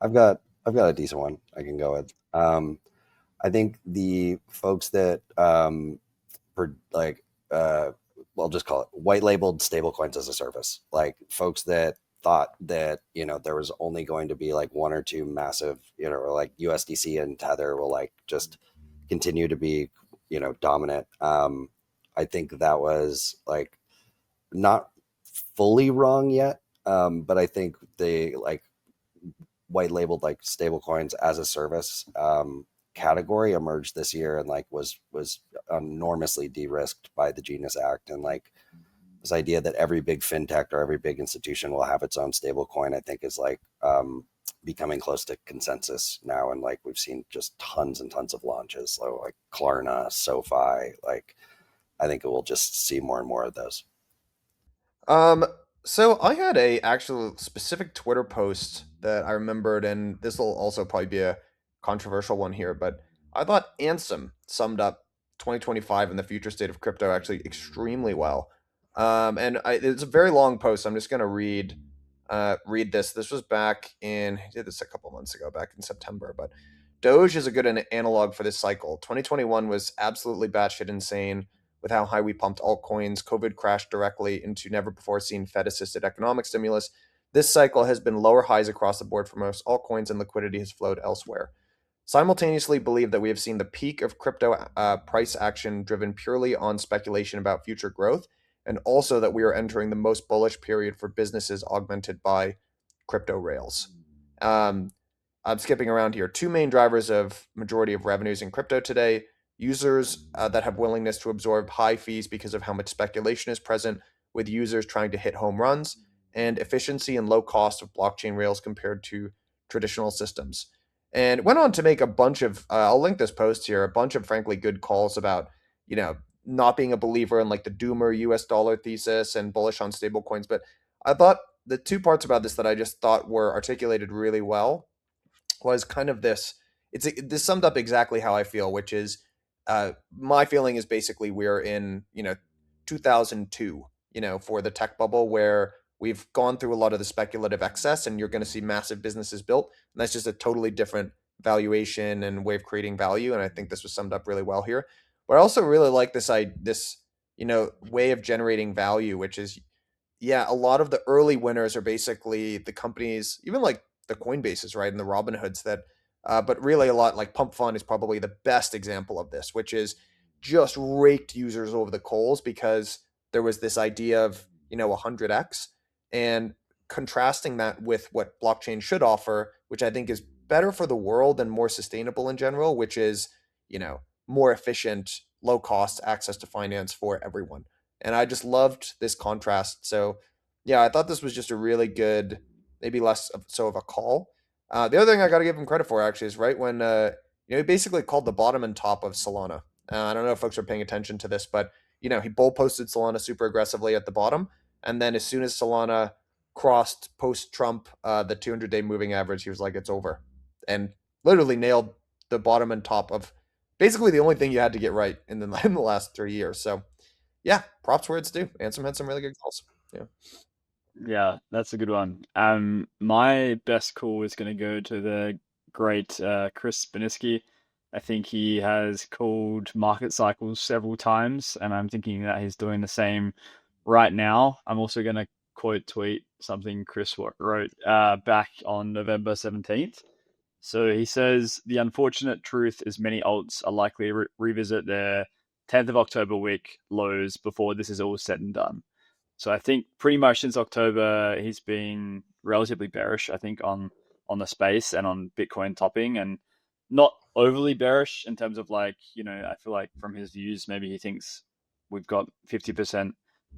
I've got a decent one I can go with. I think the folks that we'll just call it white labeled stablecoins as a service, like folks that thought that there was only going to be like one or two massive, or like USDC and Tether will like just continue to be dominant. I think that was like not fully wrong yet, but I think they like white labeled like stablecoins as a service category emerged this year and like was enormously de-risked by the Genius Act, and like this idea that every big fintech or every big institution will have its own stablecoin, I think is like becoming close to consensus now. And like we've seen just tons and tons of launches, so like Klarna, SoFi, like I think it will just see more and more of those. So I had a actual specific Twitter post that I remembered, and this will also probably be a controversial one here, but I thought Ansem summed up 2025 and the future state of crypto actually extremely well. And it's a very long post. I'm just going to read this. This was back in, I did this a couple months ago, back in September, but Doge is a good analog for this cycle. 2021 was absolutely batshit insane with how high we pumped altcoins. COVID crashed directly into never before seen Fed-assisted economic stimulus. This cycle has been lower highs across the board for most altcoins, and liquidity has flowed elsewhere. Simultaneously believe that we have seen the peak of crypto price action driven purely on speculation about future growth, and also that we are entering the most bullish period for businesses augmented by crypto rails. I'm skipping around here. Two main drivers of majority of revenues in crypto today: users that have willingness to absorb high fees because of how much speculation is present, with users trying to hit home runs, and efficiency and low cost of blockchain rails compared to traditional systems. And went on to make a bunch of, I'll link this post here, a bunch of frankly good calls about, not being a believer in like the doomer US dollar thesis and bullish on stablecoins. But I thought the two parts about this that I just thought were articulated really well was kind of this. This summed up exactly how I feel, which is my feeling is basically we're in 2002, for the tech bubble, where we've gone through a lot of the speculative excess, and you're going to see massive businesses built, and that's just a totally different valuation and way of creating value. And I think this was summed up really well here. But I also really like this way of generating value, which is, a lot of the early winners are basically the companies, even like the Coinbases, right, and the Robinhoods that, but really a lot like Pump Fund is probably the best example of this, which is just raked users over the coals because there was this idea of 100x, and contrasting that with what blockchain should offer, which I think is better for the world and more sustainable in general, which is more efficient, low cost access to finance for everyone. And I just loved this contrast. So yeah, I thought this was just a really good, maybe less so of a call. The other thing I got to give him credit for actually is right when he basically called the bottom and top of Solana. I don't know if folks are paying attention to this, but he bull posted Solana super aggressively at the bottom, and then as soon as Solana crossed post Trump the 200-day moving average, he was like, it's over, and literally nailed the bottom and top of basically the only thing you had to get right in the last 3 years. So yeah, props where it's due. Ansem had some really good calls. Yeah. Yeah, that's a good one. My best call is going to go to the great Chris Beniski. I think he has called market cycles several times, and I'm thinking that he's doing the same right now. I'm also going to quote tweet something Chris wrote back on November 17th. So he says, the unfortunate truth is many alts are likely to revisit their 10th of October wick lows before this is all said and done. So I think pretty much since October, he's been relatively bearish, I think, on the space and on Bitcoin topping, and not overly bearish in terms of I feel like from his views, maybe he thinks we've got 50%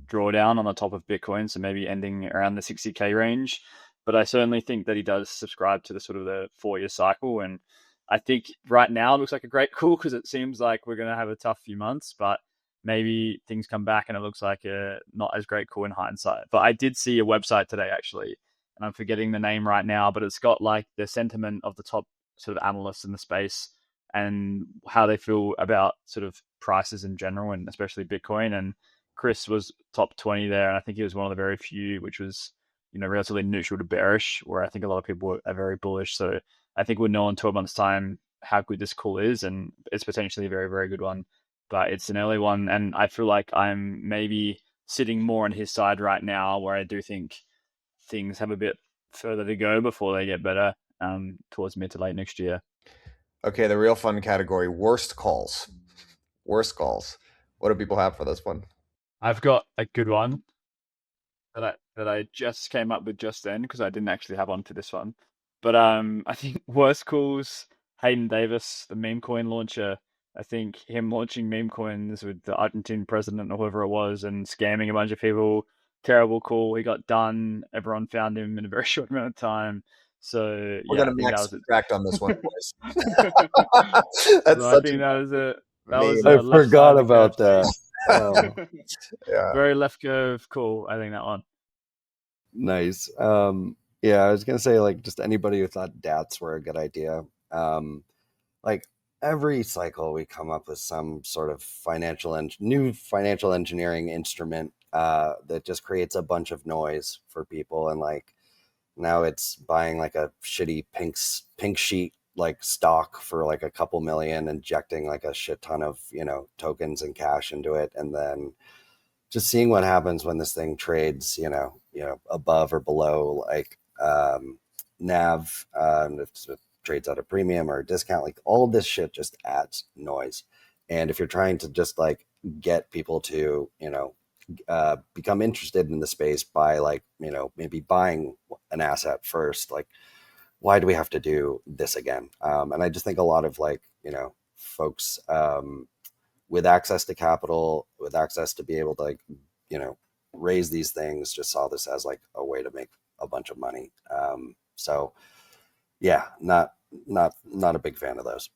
drawdown on the top of Bitcoin, so maybe ending around the 60K range. But I certainly think that he does subscribe to the sort of the 4-year cycle. And I think right now it looks like a great call because it seems like we're going to have a tough few months, but maybe things come back and it looks like a not as great call in hindsight. But I did see a website today actually, and I'm forgetting the name right now, but it's got like the sentiment of the top sort of analysts in the space and how they feel about sort of prices in general, and especially Bitcoin. And Chris was top 20 there, and I think he was one of the very few which was relatively neutral to bearish, where I think a lot of people are very bullish. So I think we'll know in 12 months time how good this call is, and it's potentially a very, very good one, but it's an early one. And I feel like I'm maybe sitting more on his side right now, where I do think things have a bit further to go before they get better towards mid to late next year. Okay, the real fun category, worst calls. Worst calls. What do people have for this one? I've got a good one that I just came up with just then because I didn't actually have on to this one. But I think worst calls, Hayden Davis, the meme coin launcher. I think him launching meme coins with the Argentine president or whoever it was and scamming a bunch of people, terrible call. He got done. Everyone found him in a very short amount of time. So we're gonna max subtract on this one, boys. That's so I think that was a I forgot about that. Oh. Yeah. Very left curve call. I think that one. Nice. Yeah, I was gonna say just anybody who thought DATs were a good idea. Every cycle we come up with some sort of new financial engineering instrument that just creates a bunch of noise for people. And like now it's buying like a shitty pink sheet like stock for like a couple million, injecting like a shit ton of, you know, tokens and cash into it, and then just seeing what happens when this thing trades, you know, above or below like NAV, if it trades at a premium or a discount, like all of this shit just adds noise. And if you're trying to just like get people to, you know, become interested in the space by like, you know, maybe buying an asset first, like why do we have to do this again? And I just think a lot of like, you know, folks with access to capital, with access to be able to like, you know, raise these things, just saw this as like a way to make a bunch of money. So yeah, not a big fan of those.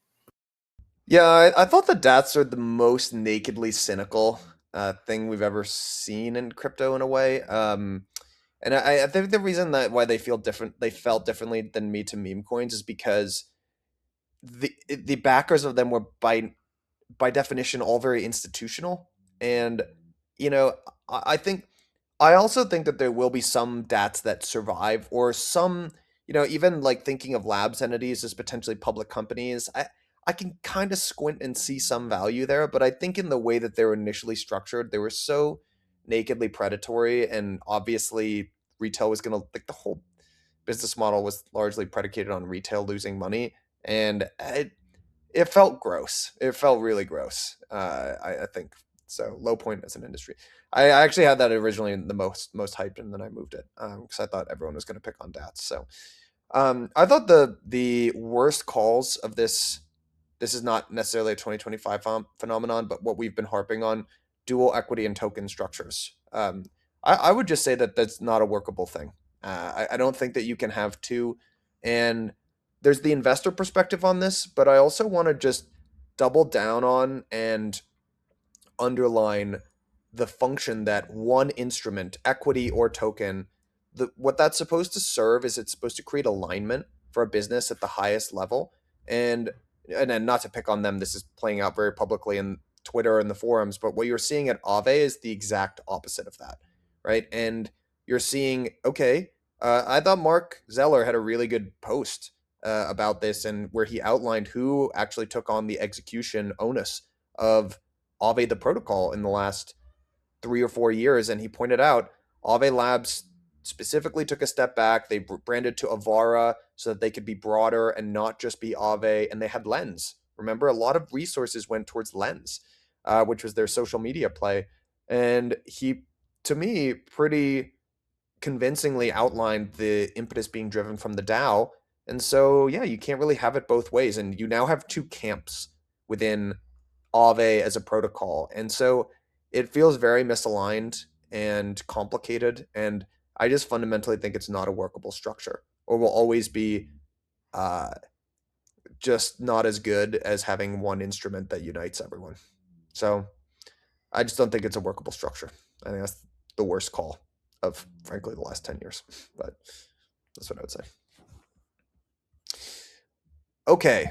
Yeah, I thought the DATs are the most nakedly cynical thing we've ever seen in crypto in a way. And I think the reason that why they felt differently than me to meme coins is because the backers of them were by definition all very institutional. And you know, I think I also think that there will be some DATs that survive, or some, you know, even like thinking of labs entities as potentially public companies. I can kind of squint and see some value there, but I think in the way that they were initially structured, they were so nakedly predatory, and obviously retail was going to, like, the whole business model was largely predicated on retail losing money, and it felt gross. It felt really gross. I think so. Low point as an industry. I actually had that originally in the most hyped, and then I moved it because I thought everyone was going to pick on DATs. So I thought the worst calls of this. This is not necessarily a 2025 phenomenon, but what we've been harping on: dual equity and token structures. I would just say that that's not a workable thing. I don't think that you can have two. And there's the investor perspective on this, but I also want to just double down on and underline the function that one instrument, equity or token, what that's supposed to serve is it's supposed to create alignment for a business at the highest level. And then, not to pick on them, this is playing out very publicly in Twitter and the forums, but what you're seeing at Aave is the exact opposite of that, right? And you're seeing, okay, I thought Mark Zeller had a really good post about this, and where he outlined who actually took on the execution onus of Aave the protocol in the last 3 or 4 years. And he pointed out Aave Labs specifically took a step back. They branded to Avara so that they could be broader and not just be Aave. And they had Lens. Remember, a lot of resources went towards Lens, which was their social media play. And he, to me, pretty convincingly outlined the impetus being driven from the DAO. And so, yeah, you can't really have it both ways. And you now have two camps within Aave as a protocol. And so it feels very misaligned and complicated. And I just fundamentally think it's not a workable structure, or will always be just not as good as having one instrument that unites everyone. So I just don't think it's a workable structure. I think that's the worst call of, frankly, the last 10 years. But that's what I would say. Okay.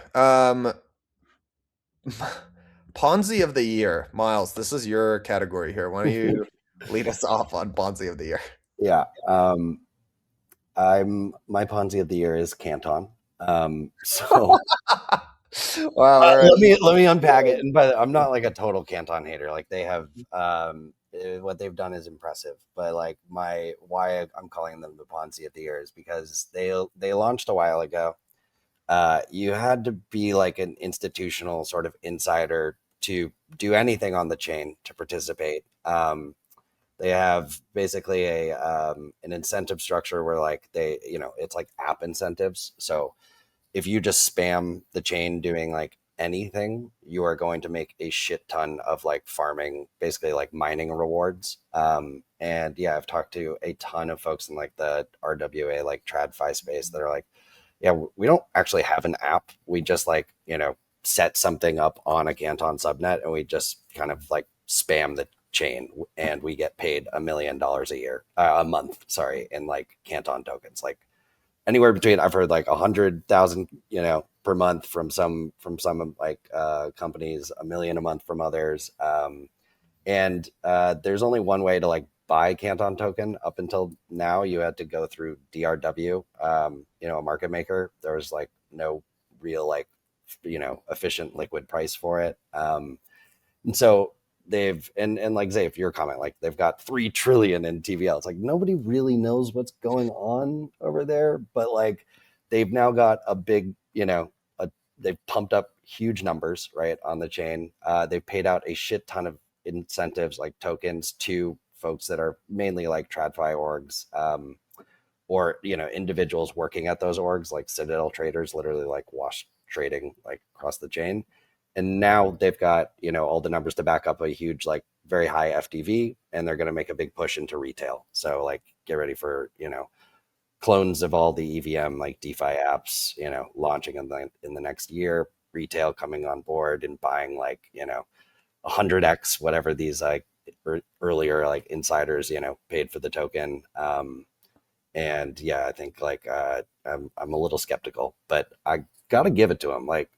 Ponzi of the year. Myles, this is your category here. Why don't you lead us off on Ponzi of the year? Yeah. My Ponzi of the year is Canton. So Wow. All right. let me unpack it. And but I'm not like a total Canton hater. Like they have what they've done is impressive. But like why I'm calling them the Ponzi of the year is because they launched a while ago. You had to be like an institutional sort of insider to do anything on the chain to participate. They have basically an incentive structure where like it's like app incentives. So if you just spam the chain doing like anything, you are going to make a shit ton of like farming, basically like mining rewards. And yeah, I've talked to a ton of folks in like the RWA, like TradFi space that are like, yeah, we don't actually have an app. We just like, set something up on a Canton subnet and we just kind of like spam the chain and we get paid $1 million a month, in like Canton tokens. Like anywhere between, I've heard like 100,000, per month from some like companies, $1 million a month from others. And there's only one way to like buy Canton token. Up until now, you had to go through DRW, a market maker. There was like no real like efficient liquid price for it. And so they've and like Xavier, your comment, like they've got 3 trillion in TVL. It's like nobody really knows what's going on over there, but like they've now got a big, they've pumped up huge numbers right on the chain. They've paid out a shit ton of incentives like tokens to folks that are mainly like TradFi orgs, or individuals working at those orgs like Citadel traders, literally like wash trading like across the chain. And now they've got all the numbers to back up a huge like very high FDV, and they're going to make a big push into retail. So like get ready for clones of all the EVM like DeFi apps launching in the next year, retail coming on board and buying like 100x whatever these like earlier like insiders paid for the token. And yeah, I think like I'm a little skeptical, but I gotta give it to them. Like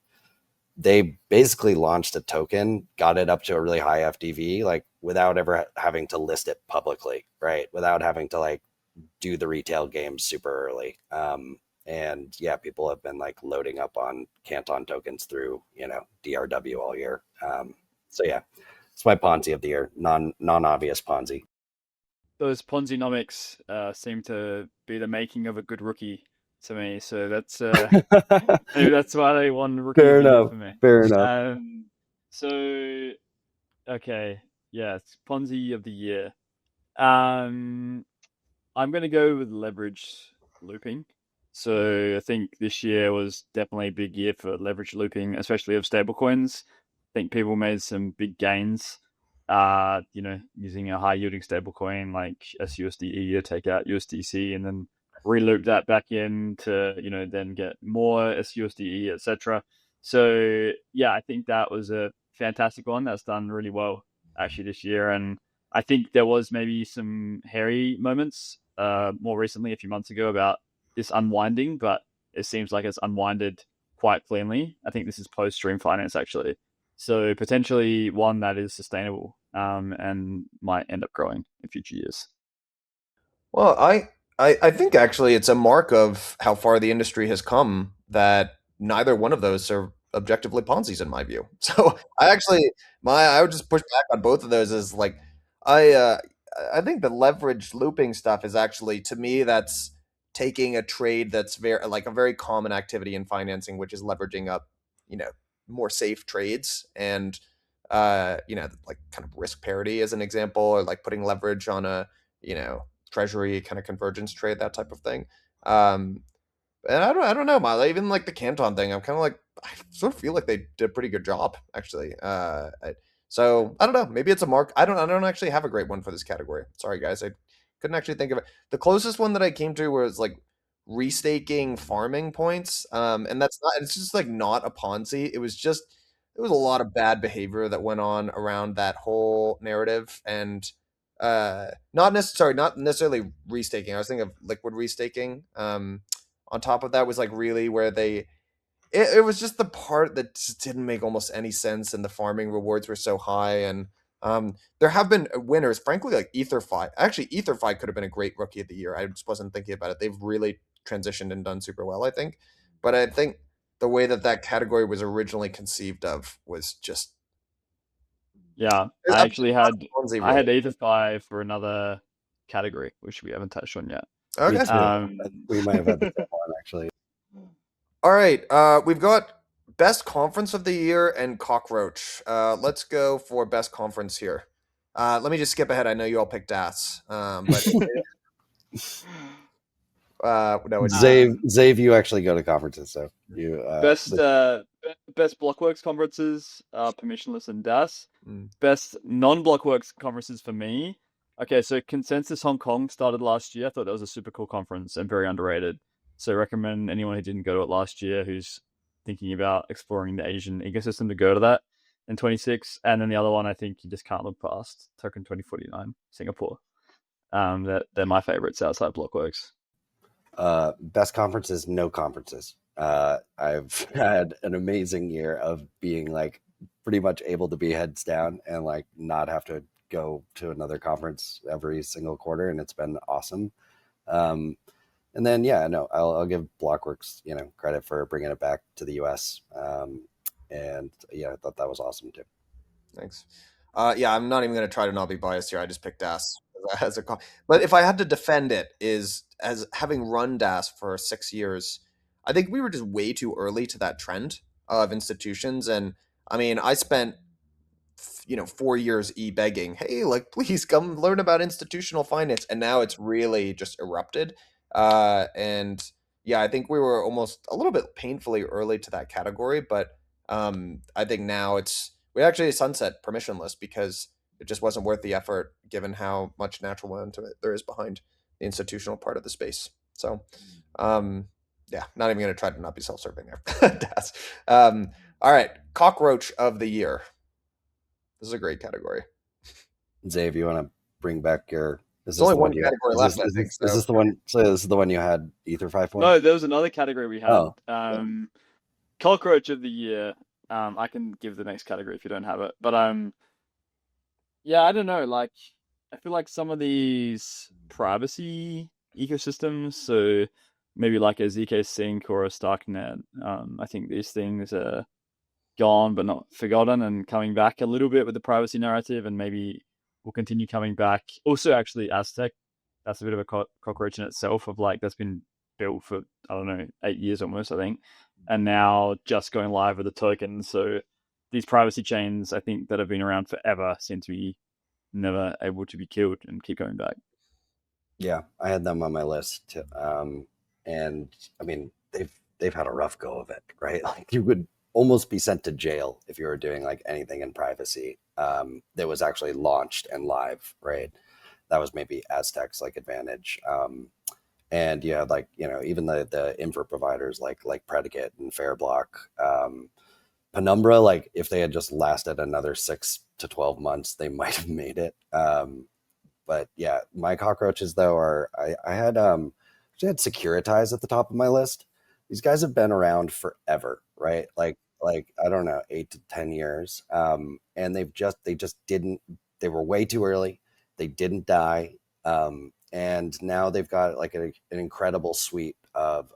they basically launched a token, got it up to a really high FDV, like without ever having to list it publicly, right? Without having to like do the retail game super early. And yeah, people have been like loading up on Canton tokens through DRW all year. So yeah, it's my Ponzi of the year, non-obvious Ponzi. Those Ponzi-nomics seem to be the making of a good rookie to me. So that's maybe that's why they won rookie Fair of the year enough. for me. Fair enough. So okay, yeah, it's Ponzi of the year. I'm going to go with leverage looping. So I think this year was definitely a big year for leverage looping, especially of stablecoins. I think people made some big gains, using a high yielding stablecoin like SUSDE to take out USDC and then reloop that back in to, then get more SUSDE, etc. So yeah, I think that was a fantastic one. That's done really well actually this year. And I think there was maybe some hairy moments more recently, a few months ago, about this unwinding, but it seems like it's unwinded quite cleanly. I think this is post stream finance actually, so potentially one that is sustainable and might end up growing in future years. Well, I think actually it's a mark of how far the industry has come that neither one of those are objectively Ponzi's in my view. So I would just push back on both of those as like I I think the leverage looping stuff is actually, to me, that's taking a trade that's very like a very common activity in financing, which is leveraging up, more safe trades and like kind of risk parity as an example, or like putting leverage on a, treasury kind of convergence trade, that type of thing. And I don't know, Myles. Even like the Canton thing, I'm kind of like, I sort of feel like they did a pretty good job, actually. So I don't know. Maybe it's a mark. I don't actually have a great one for this category. Sorry, guys. I couldn't actually think of it. The closest one that I came to was like restaking farming points. And that's not. It's just like not a Ponzi. It was just there was a lot of bad behavior that went on around that whole narrative, and not necessarily restaking. I was thinking of liquid restaking. On top of that was like really where it was just the part that just didn't make almost any sense, and the farming rewards were so high. And there have been winners, frankly, like EtherFi. Actually, EtherFi could have been a great rookie of the year. I just wasn't thinking about it. They've really transitioned and done super well, I think. But I think the way that category was originally conceived of was just Yeah, I had EtherFi for another category, which we haven't touched on yet. Me okay. too. We might have had the same one actually. All right, we've got best conference of the year and Cockroach. Let's go for best conference here. Let me just skip ahead. I know you all picked DAS, but no, it's Xav, you actually go to conferences, so you best Blockworks conferences, permissionless and DAS. Best non-Blockworks conferences for me. Okay, so Consensus Hong Kong started last year. I thought that was a super cool conference and very underrated. So recommend anyone who didn't go to it last year who's thinking about exploring the Asian ecosystem to go to that in 26. And then the other one, I think you just can't look past, Token 2049, Singapore. They're my favorites outside Blockworks. Best conferences, no conferences. I've had an amazing year of being like pretty much able to be heads down and like not have to go to another conference every single quarter, and it's been awesome. And then, yeah, no, I'll give Blockworks, credit for bringing it back to the US. And yeah, I thought that was awesome too. Thanks. Yeah, I'm not even going to try to not be biased here. I just picked DAS as a but if I had to defend it, is as having run DAS for 6 years, I think we were just way too early to that trend of institutions. And I mean, I spent 4 years begging, hey, like, please come learn about institutional finance, and now it's really just erupted. And yeah, I think we were almost a little bit painfully early to that category, but I think now we actually sunset permissionless because it just wasn't worth the effort given how much natural momentum there is behind the institutional part of the space. So yeah, not even going to try to not be self-serving there. All right, Cockroach of the Year. This is a great category. Xavier, you want to bring back your... There's only one category left, I think. Is this the one? So this is the one you had Ether5 for? No, there was another category we had. Cockroach of the Year. I can give the next category if you don't have it. But yeah, I don't know. Like, I feel like some of these privacy ecosystems, so maybe like a ZK Sync or a Starknet, I think these things are gone but not forgotten and coming back a little bit with the privacy narrative, and maybe will continue coming back. Also, actually, Aztec, that's a bit of a cockroach in itself, of like, that's been built for, I don't know, 8 years almost, I think, and now just going live with the token. So these privacy chains, I think, that have been around forever, seem to be never able to be killed and keep going back. Yeah, I had them on my list, and I mean, they've had a rough go of it, right? Like, you would almost be sent to jail if you were doing like anything in privacy that was actually launched and live, right? That was maybe Aztec's like advantage. And you had like, even the infra providers like Predicate and Fairblock, Penumbra, like if they had just lasted another 6 to 12 months, they might have made it. But yeah, my cockroaches though are, I had Securitize at the top of my list. These guys have been around forever, right? Like I don't know, 8 to 10 years. And they were way too early. They didn't die. And now they've got like an incredible suite of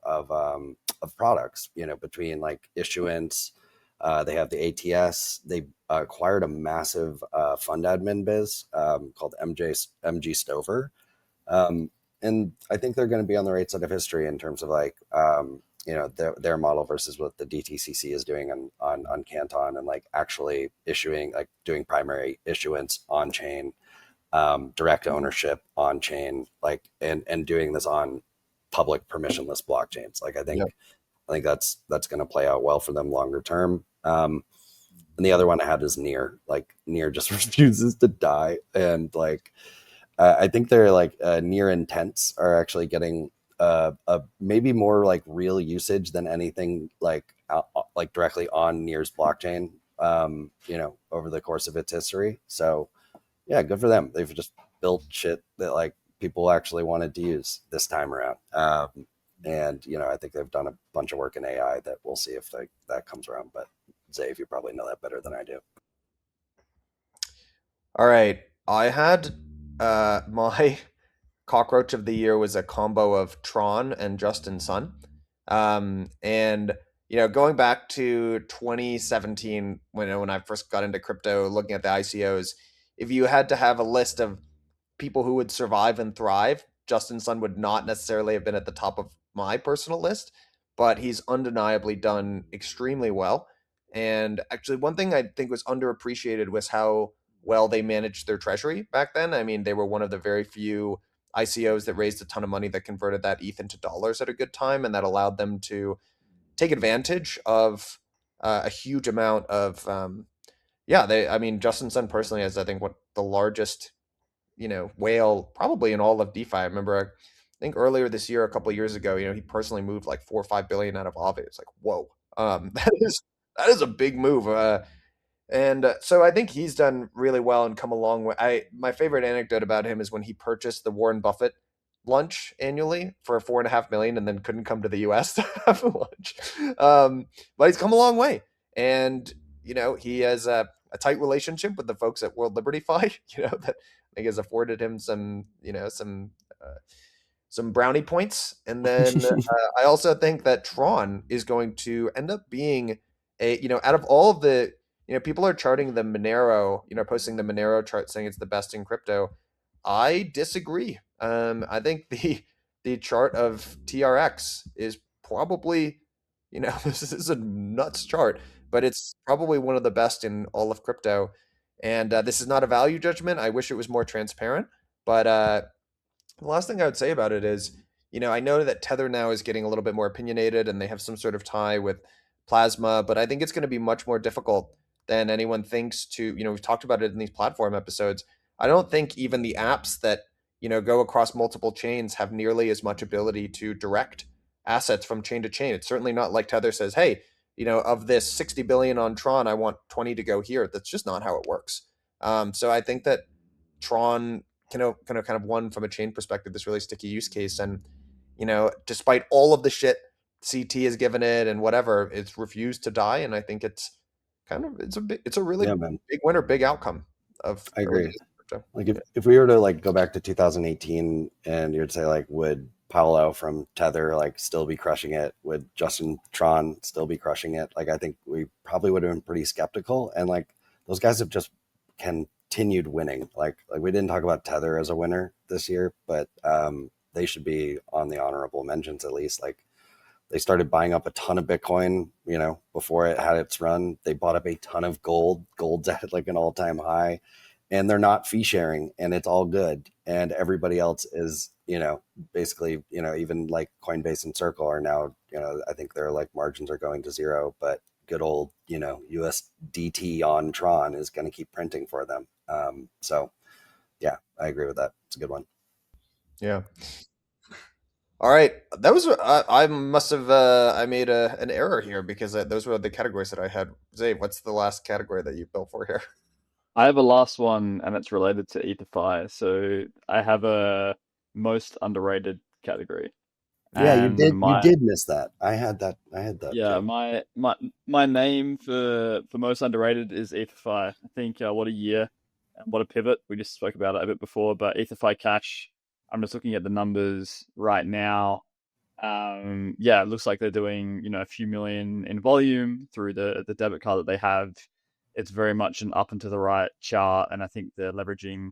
products, between like issuance. They have the ATS. They acquired a massive fund admin biz called MG Stover. And I think they're going to be on the right side of history in terms of like, their model versus what the DTCC is doing on Canton, and like actually issuing, like doing primary issuance on chain, direct ownership on chain, like, and doing this on public permissionless blockchains. Like, I think that's going to play out well for them longer term. And the other one I had is Near. Like, Near just refuses to die, and like I think they're like Near intents are actually getting maybe more like real usage than anything like directly on Near's blockchain, over the course of its history. So yeah, good for them. They've just built shit that like people actually wanted to use this time around. And I think they've done a bunch of work in AI that we'll see if that comes around. But Xavier, you probably know that better than I do. All right, I had my Cockroach of the Year was a combo of Tron and Justin Sun. And going back to 2017, when I first got into crypto, looking at the ICOs, if you had to have a list of people who would survive and thrive, Justin Sun would not necessarily have been at the top of my personal list, but he's undeniably done extremely well. And actually, one thing I think was underappreciated was how well they managed their treasury back then. I mean, they were one of the very few ICOs that raised a ton of money that converted that ETH into dollars at a good time, and that allowed them to take advantage of a huge amount of Justin Sun personally has, I think, what the largest whale probably in all of DeFi. I remember, I think earlier this year, a couple of years ago, he personally moved like 4 or 5 billion out of Aave. It's like, whoa, that is a big move. And so I think he's done really well and come a long way. My favorite anecdote about him is when he purchased the Warren Buffett lunch annually for $4.5 million and then couldn't come to the US to have a lunch. But he's come a long way. And, he has a tight relationship with the folks at World Liberty Fi, that I think has afforded him some brownie points. And then I also think that Tron is going to end up being out of all of the, people are charting the Monero, posting the Monero chart saying it's the best in crypto. I disagree. I think the chart of TRX is probably, this is a nuts chart, but it's probably one of the best in all of crypto. And this is not a value judgment. I wish it was more transparent, but the last thing I would say about it is, I know that Tether now is getting a little bit more opinionated and they have some sort of tie with Plasma, but I think it's going to be much more difficult than anyone thinks to, we've talked about it in these platform episodes. I don't think even the apps that, go across multiple chains have nearly as much ability to direct assets from chain to chain. It's certainly not like Tether says, hey, of this 60 billion on Tron, I want 20 to go here. That's just not how it works. So I think that Tron kind of one from a chain perspective, this really sticky use case. And, despite all of the shit CT has given it and whatever, it's refused to die. And I think it's a really big winner, big outcome of. I agree. Like if we were to like go back to 2018 and you'd say like, would Paolo from Tether like still be crushing it? Would Justin Tron still be crushing it? Like, I think we probably would have been pretty skeptical. And like those guys have just continued winning. Like we didn't talk about Tether as a winner this year, but they should be on the honorable mentions at least. Like they started buying up a ton of Bitcoin, before it had its run. They bought up a ton of gold. Gold's at like an all-time high, and they're not fee sharing, and it's all good. And everybody else is, basically, even like Coinbase and Circle are now, I think their like margins are going to zero, but good old, USDT on Tron is going to keep printing for them. So yeah, I agree with that. It's a good one. Yeah. All right. That was, I must have, I made an error here because those were the categories that I had. Zay, what's the last category that you built for here? I have a last one, and it's related to EtherFi. So I have a most underrated category. Yeah, you And did. You did miss that. I had that. Yeah, too. my name for most underrated is EtherFi. I think what a year and what a pivot. We just spoke about it a bit before, but EtherFi Cash. I'm just looking at the numbers right now. Yeah, it looks like they're doing a few million in volume through the debit card that they have. It's very much an up and to the right chart, and I think they're leveraging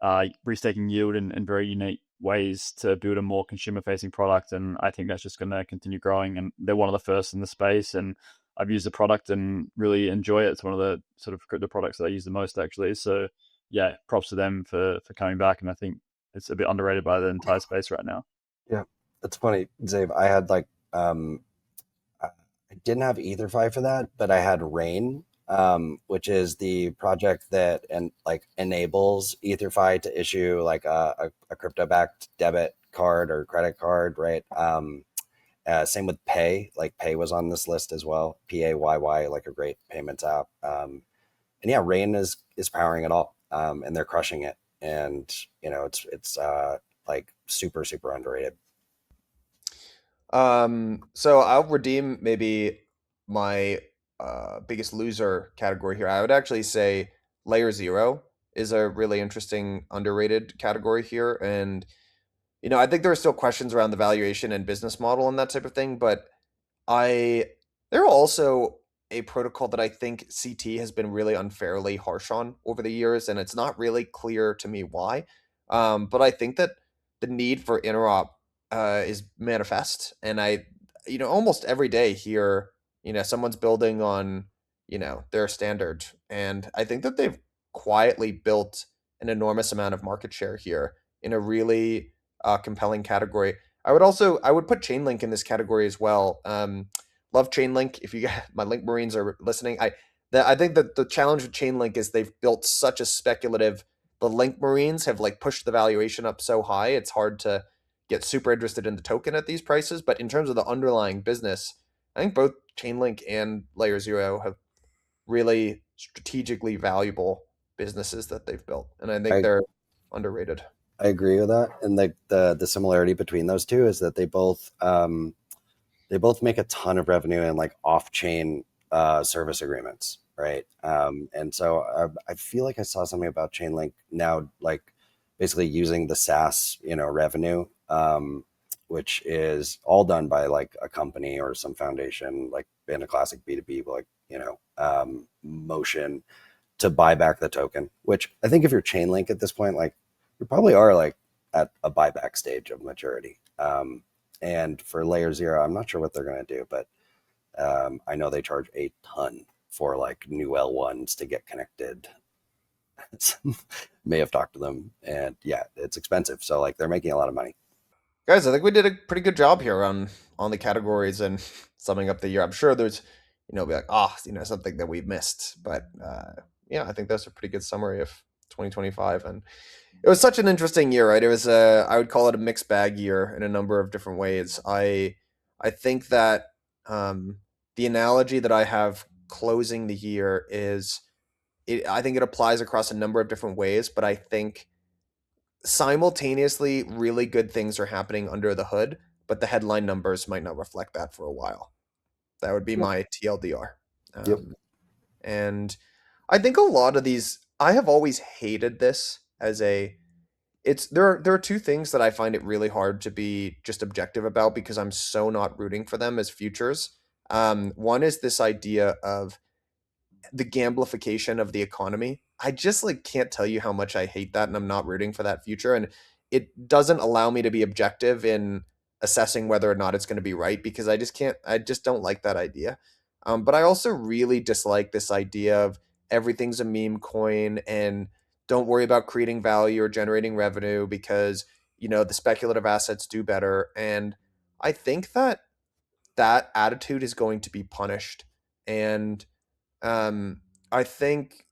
restaking yield in very unique ways to build a more consumer-facing product, and I think that's just going to continue growing. And they're one of the first in the space, and I've used the product and really enjoy it. It's one of the sort of crypto products that I use the most, actually. So yeah, props to them for coming back, and I think it's a bit underrated by the entire space right now. Yeah, it's funny, Zave. I had like I didn't have EtherFi for that, but I had Rain, which is the project that enables EtherFi to issue like a crypto-backed debit card or credit card, right? Same with Pay. Like Pay was on this list as well. PAYY, like a great payments app. And yeah, Rain is powering it all, and they're crushing it. And it's like super underrated. So I'll redeem maybe my biggest loser category here. I would actually say Layer Zero is a really interesting underrated category here. And, I think there are still questions around the valuation and business model and that type of thing, but they're also a protocol that I think CT has been really unfairly harsh on over the years, and it's not really clear to me why. But I think that the need for interop is manifest, and I, almost every day here, someone's building on, their standard, and I think that they've quietly built an enormous amount of market share here in a really compelling category. I would put Chainlink in this category as well. Love Chainlink. If you guys, my Link Marines are listening, I think that the challenge with Chainlink is they've built such a speculative. The Link Marines have like pushed the valuation up so high, it's hard to get super interested in the token at these prices. But in terms of the underlying business, I think both Chainlink and Layer Zero have really strategically valuable businesses that they've built, and I think they're underrated. I agree with that, and the similarity between those two is that they both make a ton of revenue in like off-chain service agreements, right? And so I feel like I saw something about Chainlink now, like basically using the SaaS, revenue, which is all done by like a company or some foundation, like in a classic B2B, like, motion to buy back the token, which I think if you're Chainlink at this point, like you probably are like at a buyback stage of maturity. And for layer 0, I'm not sure what they're going to do, but I know they charge a ton for like new L1s to get connected. May have talked to them, and yeah, it's expensive. So like they're making a lot of money. Guys, I think we did a pretty good job here on the categories and summing up the year. I'm sure there's, be like, something that we've missed. But I think that's a pretty good summary of 2025. And it was such an interesting year, right? It was I would call it a mixed bag year in a number of different ways. I think that the analogy that I have closing the year is, I think it applies across a number of different ways, but I think simultaneously really good things are happening under the hood, but the headline numbers might not reflect that for a while. That would be my TLDR. Yep. And I think a lot of these, I have always hated this as there are two things that I find it really hard to be just objective about because I'm so not rooting for them as futures. One is this idea of the gamblification of the economy. I just can't tell you how much I hate that, and I'm not rooting for that future. And it doesn't allow me to be objective in assessing whether or not it's going to be right because I just don't like that idea. But I also really dislike this idea of everything's a meme coin and don't worry about creating value or generating revenue because, the speculative assets do better. And I think that attitude is going to be punished. And I think,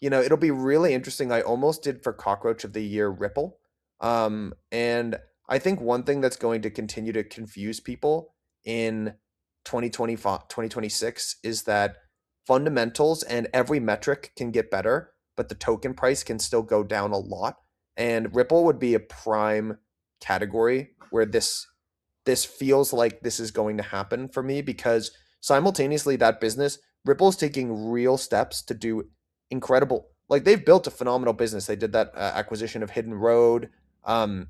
it'll be really interesting. I almost did for Cockroach of the Year Ripple. And I think one thing that's going to continue to confuse people in 2025, 2026 is that fundamentals and every metric can get better, but the token price can still go down a lot. And Ripple would be a prime category where this feels like this is going to happen for me because simultaneously that business, Ripple's taking real steps to do incredible. Like they've built a phenomenal business. They did that acquisition of Hidden Road. They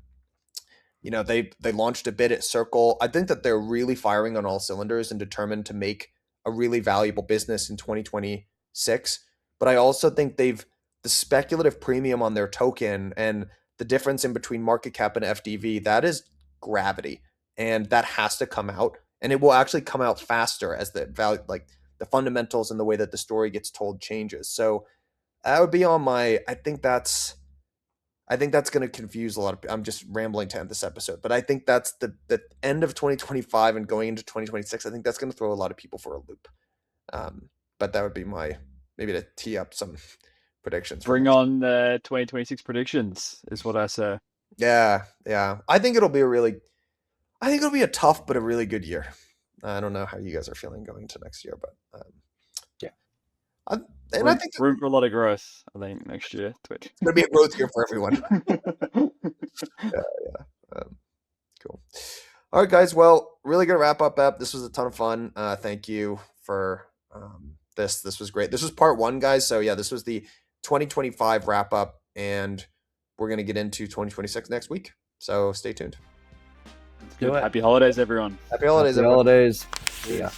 launched a bid at Circle. I think that they're really firing on all cylinders and determined to make a really valuable business in 2026. But I also think the speculative premium on their token and the difference in between market cap and FDV, that is gravity. And that has to come out. And it will actually come out faster as the value, like the fundamentals and the way that the story gets told changes. So that would be on my, I think that's going to confuse a lot of, I'm just rambling to end this episode, but I think that's the end of 2025 and going into 2026. I think that's going to throw a lot of people for a loop. But that would be maybe to tee up some predictions. Bring on the 2026 predictions is what I say. Yeah. I think it'll be a tough but a really good year. I don't know how you guys are feeling going into next year, but yeah. I think room for a lot of growth, I think, next year. It's going to be a growth year for everyone. Yeah. Cool. All right, guys. Well, really good wrap up, Ep. This was a ton of fun. Thank you for this. This was great. This was part 1, guys. So yeah, this was the 2025 wrap up, and we're going to get into 2026 next week. So stay tuned. Good. Happy holidays, everyone. Happy holidays, Happy everyone. holidays. Yeah.